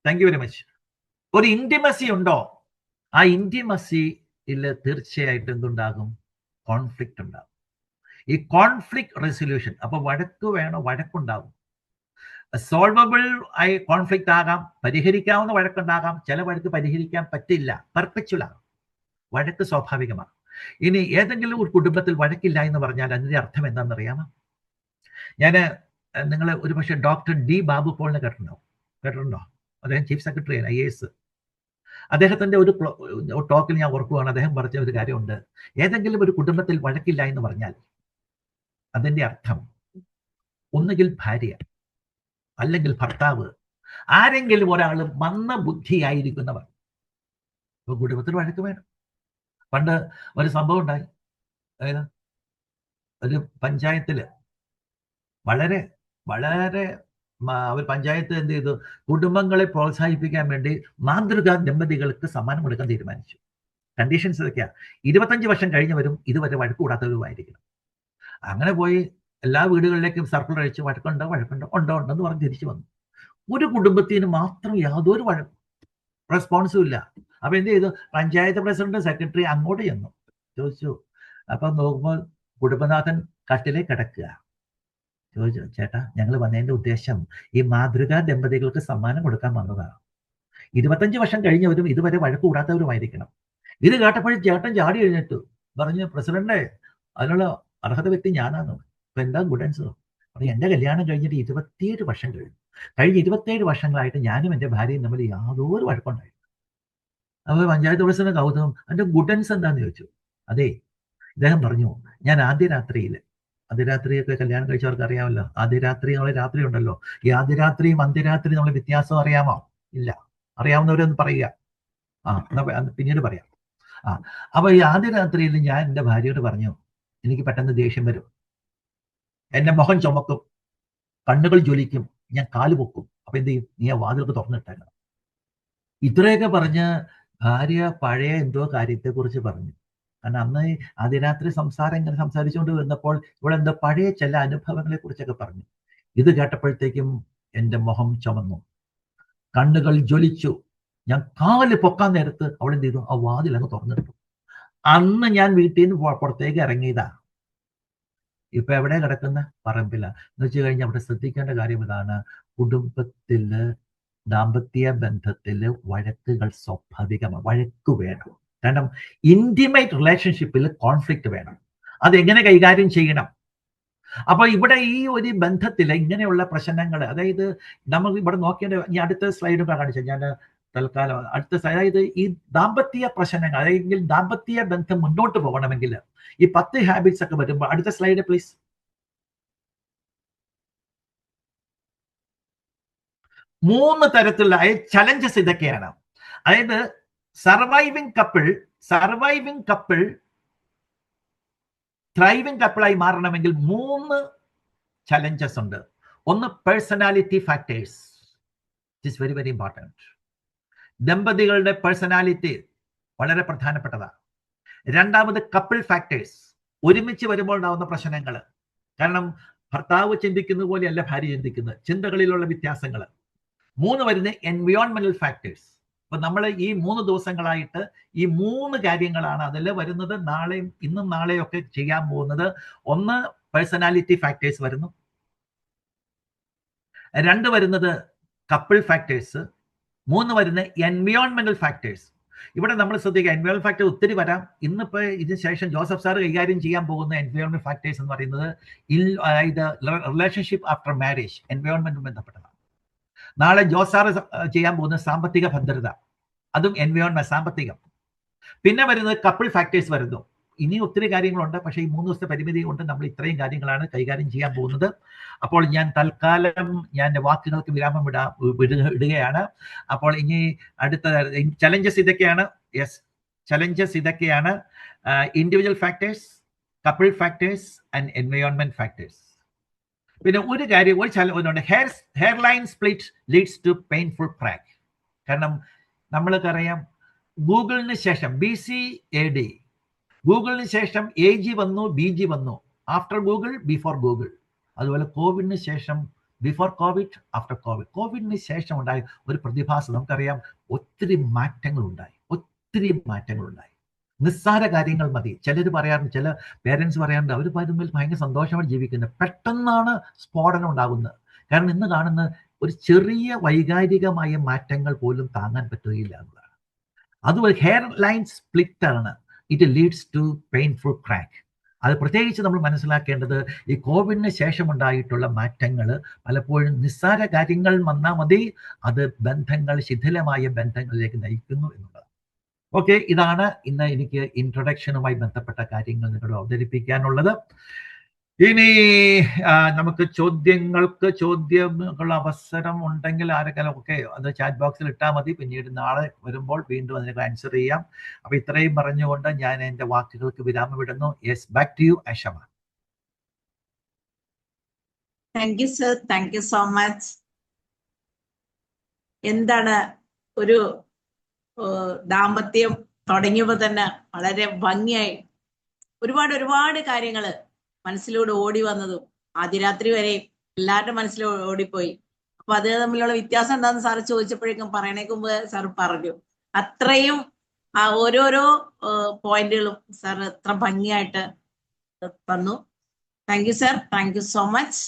Thank you very much. ഒരു ഇന്റിമസി ഉണ്ടോ? ആ ഇന്റിമസിയിൽ തീർച്ചയായിട്ടും എന്തുണ്ടാകും? കോൺഫ്ലിക്റ്റ് ഉണ്ടാകും. ഈ കോൺഫ്ലിക്റ്റ് റെസൊല്യൂഷൻ, അപ്പൊ വഴക്ക് വേണോ? വഴക്കുണ്ടാകും. സോൾവബിൾ ആയി കോൺഫ്ലിക്റ്റ് ആകാം, പരിഹരിക്കാവുന്ന വഴക്കുണ്ടാകാം. ചില വഴക്ക് പരിഹരിക്കാൻ പറ്റില്ല, പെർപെച്വൽ ആകും. വഴക്ക് സ്വാഭാവികമാണ്. ഇനി ഏതെങ്കിലും ഒരു കുടുംബത്തിൽ വഴക്കില്ല എന്ന് പറഞ്ഞാൽ അതിന്റെ അർത്ഥം എന്താണെന്നറിയാമോ? നിങ്ങൾ ഒരുപക്ഷെ ഡോക്ടർ ഡി ബാബു പോളിനെ കേട്ടിട്ടുണ്ടോ? അദ്ദേഹം ചീഫ് സെക്രട്ടറി ആണ്, IAS. അദ്ദേഹത്തിന്റെ ഒരു ടോക്കിൽ ഞാൻ ഓർക്കുകയാണ്, അദ്ദേഹം പറഞ്ഞ ഒരു കാര്യമുണ്ട്. ഏതെങ്കിലും ഒരു കുടുംബത്തിൽ വഴക്കില്ല എന്ന് പറഞ്ഞാൽ അതിന്റെ അർത്ഥം ഒന്നുകിൽ ഭാര്യ അല്ലെങ്കിൽ ഭർത്താവ്, ആരെങ്കിലും ഒരാൾ മന്ദബുദ്ധിയായിരിക്കുന്നവർ. ഇപ്പൊ കുടുംബത്തിൽ വഴക്ക് വേണം. പണ്ട് ഒരു സംഭവം ഉണ്ടായി. അതായത് ഒരു പഞ്ചായത്തില് വളരെ ഒരു പഞ്ചായത്ത് എന്ത് ചെയ്തു, കുടുംബങ്ങളെ പ്രോത്സാഹിപ്പിക്കാൻ വേണ്ടി മാതൃകാ ദമ്പതികൾക്ക് സമ്മാനം കൊടുക്കാൻ തീരുമാനിച്ചു. കണ്ടീഷൻസ് ഇതൊക്കെയാ. 25 വർഷം കഴിഞ്ഞവരും ഇതുവരെ വഴക്ക് കൂടാത്തവരുമായിരിക്കണം. അങ്ങനെ പോയി എല്ലാ വീടുകളിലേക്കും സർക്കിൾ അഴിച്ച് വഴക്കുണ്ടോ ഉണ്ടെന്ന് പറഞ്ഞ് തിരിച്ചു വന്നു. ഒരു കുടുംബത്തിന് മാത്രം യാതൊരു റെസ്പോൺസും ഇല്ല. അപ്പൊ എന്ത് ചെയ്തു, പഞ്ചായത്ത് പ്രസിഡന്റ് സെക്രട്ടറി അങ്ങോട്ട് ചെന്നു, ചോദിച്ചു. അപ്പൊ നോക്കുമ്പോൾ കുടുംബനാഥൻ കട്ടിലേക്ക് കിടക്കുക. ചോദിച്ചു, ചേട്ടാ, ഞങ്ങൾ വന്നതിന്റെ ഉദ്ദേശം ഈ മാതൃകാ ദമ്പതികൾക്ക് സമ്മാനം കൊടുക്കാൻ വന്നതാണ്. 25 വർഷം കഴിഞ്ഞവരും ഇതുവരെ വഴക്ക് കൂടാത്തവരുമായിരിക്കണം. ഇത് കേട്ടപ്പോഴും ചേട്ടൻ ചാടി എഴുന്നേറ്റു പറഞ്ഞു, പ്രസിഡന്റ്, അതിനുള്ള അർഹത വ്യക്തി ഞാനാണ്. ഇപ്പൊ എന്താ ഗുഡൻസ്? എന്റെ കല്യാണം കഴിഞ്ഞിട്ട് 27 വർഷം കഴിഞ്ഞു. കഴിഞ്ഞ 27 വർഷങ്ങളായിട്ട് ഞാനും എന്റെ ഭാര്യയും തമ്മിൽ യാതൊരു വഴക്കുണ്ടായിരുന്നു. അപ്പോൾ പഞ്ചായത്ത് പ്രസിഡന്റ് കൗതുകം, അതിന്റെ ഗുഡൻസ് എന്താന്ന് ചോദിച്ചു. അതെ, ഇദ്ദേഹം പറഞ്ഞു, ഞാൻ ആദ്യ രാത്രിയൊക്കെ കല്യാണം കഴിച്ചവർക്ക് അറിയാമല്ലോ, ആദ്യ രാത്രി ഉണ്ടല്ലോ. ഈ ആദ്യ രാത്രിയും അന്ത്യരാത്രിയും നമ്മൾ വ്യത്യാസം അറിയാമോ? ഇല്ല. അറിയാവുന്നവരൊന്ന് പറയുക. പിന്നീട് പറയാം. അപ്പൊ ഈ ആദ്യ രാത്രിയിൽ ഞാൻ എന്റെ ഭാര്യയോട് പറഞ്ഞു, എനിക്ക് പെട്ടെന്ന് ദേഷ്യം വരും, എന്റെ മുഖം ചുമക്കും, കണ്ണുകൾ ജ്വലിക്കും, ഞാൻ കാല് പൊക്കും. അപ്പൊ എന്ത് ചെയ്യും? നീ ആ വാതിലൊക്കെ തുറന്നിട്ടേക്കണം. ഇത്രയൊക്കെ പറഞ്ഞ് ഭാര്യ പഴയ എന്തോ കാര്യത്തെക്കുറിച്ച് പറഞ്ഞു. കാരണം അന്ന് ആദ്യ രാത്രി ഇങ്ങനെ സംസാരിച്ചുകൊണ്ട് വന്നപ്പോൾ ഇവിടെ എന്തോ പഴയ ചില അനുഭവങ്ങളെ കുറിച്ചൊക്കെ പറഞ്ഞു. ഇത് കേട്ടപ്പോഴത്തേക്കും എന്റെ മുഖം ചുമന്നു, കണ്ണുകൾ ജ്വലിച്ചു. ഞാൻ കാല് പൊക്കാൻ നേരത്ത് അവൾ എന്ത് ചെയ്തു? ആ വാതിൽ അങ്ങ് തുറന്നിട്ടു. അന്ന് ഞാൻ വീട്ടിൽ നിന്ന് പുറത്തേക്ക് ഇറങ്ങിയതാ. ഇപ്പൊ എവിടെ കിടക്കുന്ന? പറമ്പില്ല. എന്ന് വെച്ച് കഴിഞ്ഞാൽ അവിടെ ശ്രദ്ധിക്കേണ്ട കാര്യം ഇതാണ്, കുടുംബത്തില് ദാമ്പത്യ ബന്ധത്തില് വഴക്കുകൾ സ്വാഭാവികമാണ്. വഴക്ക് വേണം. കാരണം ഇന്റിമേറ്റ് റിലേഷൻഷിപ്പിൽ കോൺഫ്ലിക്റ്റ് വേണം. അതെങ്ങനെ കൈകാര്യം ചെയ്യണം? അപ്പൊ ഇവിടെ ഈ ഒരു ബന്ധത്തില് ഇങ്ങനെയുള്ള പ്രശ്നങ്ങൾ, അതായത് നമുക്ക് ഇവിടെ നോക്കേണ്ട, ഈ അടുത്ത സ്ലൈഡും കാണിച്ചു ഞാൻ തൽക്കാലം. അടുത്ത അതായത് ഈ ദാമ്പത്യ പ്രശ്നങ്ങൾ, അതായത് ദാമ്പത്യ ബന്ധം മുന്നോട്ട് പോകണമെങ്കിൽ ഈ 10 ഹാബിറ്റ്സ് ഒക്കെ വരുമ്പോൾ, അടുത്ത സ്ലൈഡ് പ്ലീസ്. 3 തരത്തിലുള്ള ചലഞ്ചസ് ഇതൊക്കെയാണ്. അതായത് സർവൈവിംഗ് കപ്പിൾ ത്രൈവിംഗ് കപ്പിളായി മാറണമെങ്കിൽ 3 ചലഞ്ചസ് ഉണ്ട്. ഒന്ന്, personality factors. It is very very important. ദമ്പതികളുടെ പേഴ്സണാലിറ്റി വളരെ പ്രധാനപ്പെട്ടതാണ്. രണ്ടാമത്, കപ്പിൾ ഫാക്ടേഴ്സ്, ഒരുമിച്ച് വരുമ്പോൾ ഉണ്ടാവുന്ന പ്രശ്നങ്ങൾ. കാരണം ഭർത്താവ് ചിന്തിക്കുന്ന പോലെയല്ല ഭാര്യ ചിന്തിക്കുന്നത്, ചിന്തകളിലുള്ള വ്യത്യാസങ്ങൾ. 3 വരുന്നത് എൻവയോൺമെന്റൽ ഫാക്ടേഴ്സ്. അപ്പൊ നമ്മൾ ഈ 3 ദിവസങ്ങളായിട്ട് ഈ 3 കാര്യങ്ങളാണ് അതിൽ വരുന്നത്. നാളെയും ഇന്നും നാളെയും ഒക്കെ ചെയ്യാൻ പോകുന്നത്. 1 പേഴ്സണാലിറ്റി ഫാക്ടേഴ്സ് വരുന്നു, 2 വരുന്നത് കപ്പിൾ ഫാക്ടേഴ്സ്, 3 വരുന്നത് എൻവയോൺമെന്റൽ ഫാക്ടേഴ്സ്. ഇവിടെ നമ്മൾ ശ്രദ്ധിക്കുക, എൻവയോൺമെന്റ് ഫാക്ടർ ഒത്തിരി വരാം. ഇന്നിപ്പോ ഇതിന് ശേഷം ജോസഫ് സാർ കൈകാര്യം ചെയ്യാൻ പോകുന്ന എൻവയോൺമെന്റ് ഫാക്ടേഴ്സ് എന്ന് പറയുന്നത് ഇത് റിലേഷൻഷിപ്പ് ആഫ്റ്റർ മാരേജ്, എൻവയോൺമെന്റും ബന്ധപ്പെട്ടതാണ്. നാളെ ജോസ് സാർ ചെയ്യാൻ പോകുന്ന സാമ്പത്തിക ഭദ്രത, അതും എൻവയോൺമെന്റ്, സാമ്പത്തികം. പിന്നെ വരുന്നത് കപ്പിൾ ഫാക്ടേഴ്സ് വരുന്നു. ഇനി ഒത്തിരി കാര്യങ്ങളുണ്ട്, പക്ഷേ ഈ 3 ദിവസത്തെ പരിമിതി കൊണ്ട് നമ്മൾ ഇത്രയും കാര്യങ്ങളാണ് കൈകാര്യം ചെയ്യാൻ പോകുന്നത്. അപ്പോൾ ഞാൻ തൽക്കാലം ഞാൻ വാക്കുകൾക്ക് വിരാമം ഇടുകയാണ്. അപ്പോൾ ഇനി അടുത്ത ചലഞ്ചസ് ഇതൊക്കെയാണ്. യെസ്, ചലഞ്ചസ് ഇതൊക്കെയാണ്: individual factors, couple factors and environment factors. പിന്നെ ഒരു കാര്യം, ഒരു hairline split leads to painful crack. കാരണം നമ്മൾക്കറിയാം, ഗൂഗിളിന് ശേഷം BCAD, ഗൂഗിളിന് ശേഷം AG വന്നു, BG വന്നു. After Google, before Google. അതുപോലെ കോവിഡിന് ശേഷം ബിഫോർ കോവിഡ്, ആഫ്റ്റർ കോവിഡ്. കോവിഡിന് ശേഷം ഉണ്ടായ ഒരു പ്രതിഭാസം നമുക്കറിയാം, ഒത്തിരി മാറ്റങ്ങളുണ്ടായി. നിസ്സാര കാര്യങ്ങൾ മതി. ചിലർ പറയാറുണ്ട്, ചില പേരൻസ് പറയാറുണ്ട്, അവർ തമ്മിൽ ഭയങ്കര സന്തോഷമായി ജീവിക്കുന്നത്. പെട്ടെന്നാണ് സ്ഫോടനം ഉണ്ടാകുന്നത്. കാരണം ഇന്ന് കാണുന്ന ഒരു ചെറിയ വൈകാരികമായ മാറ്റങ്ങൾ പോലും താങ്ങാൻ പറ്റുകയില്ല എന്നുള്ളതാണ്. അതുപോലെ ഹെയർ ലൈൻ സ്പ്ലിറ്റ് ആണ്, it leads to painful crack. അത് പ്രത്യേകിച്ച് നമ്മൾ മനസ്സിലാക്കേണ്ടത്, ഈ കോവിഡിന് ശേഷം ഉണ്ടായിട്ടുള്ള മാറ്റങ്ങൾ പലപ്പോഴും നിസ്സാര കാര്യങ്ങൾ വന്നാൽ മതി, അത് ബന്ധങ്ങൾ, ശിഥിലമായ ബന്ധങ്ങളിലേക്ക് നയിക്കുന്നു എന്നുള്ളത്. ഓക്കെ, ഇതാണ് ഇന്ന് എനിക്ക് ഇൻട്രൊഡക്ഷനുമായി ബന്ധപ്പെട്ട കാര്യങ്ങൾ നിങ്ങളോട് അവതരിപ്പിക്കാനുള്ളത്. ഇനി നമുക്ക് ചോദ്യങ്ങളുടെ അവസരം ഉണ്ടെങ്കിൽ ആരെങ്കിലും ഒക്കെ അത് ചാറ്റ് ബോക്സിൽ ഇട്ടാൽ മതി. പിന്നീട് നാളെ വരുമ്പോൾ വീണ്ടും അതിനൊക്കെ ആൻസർ ചെയ്യാം. അപ്പൊ ഇത്രയും പറഞ്ഞുകൊണ്ട് ഞാൻ എൻ്റെ വാക്കുകൾക്ക് വിരാമം ഇടുന്നു. Yes, back to you Asha ma'am. Thank you sir, thank you so much. എന്താണ് ഒരു ദാമ്പത്യം തുടങ്ങിയപ്പോൾ തന്നെ വളരെ ഭംഗിയായി ഒരുപാട് കാര്യങ്ങൾ മനസ്സിലൂടെ ഓടി വന്നതും ആദ്യ രാത്രി വരെ എല്ലാവരുടെ മനസ്സിൽ ഓടിപ്പോയി. അപ്പൊ അത് തമ്മിലുള്ള വ്യത്യാസം എന്താണെന്ന് സാറ് ചോദിച്ചപ്പോഴേക്കും പറയണേക്ക് മുമ്പ് സാർ പറഞ്ഞു. അത്രയും ഓരോരോ പോയിന്റുകളും സാർ എത്ര ഭംഗിയായിട്ട് തന്നു. Thank you sir, thank you so much.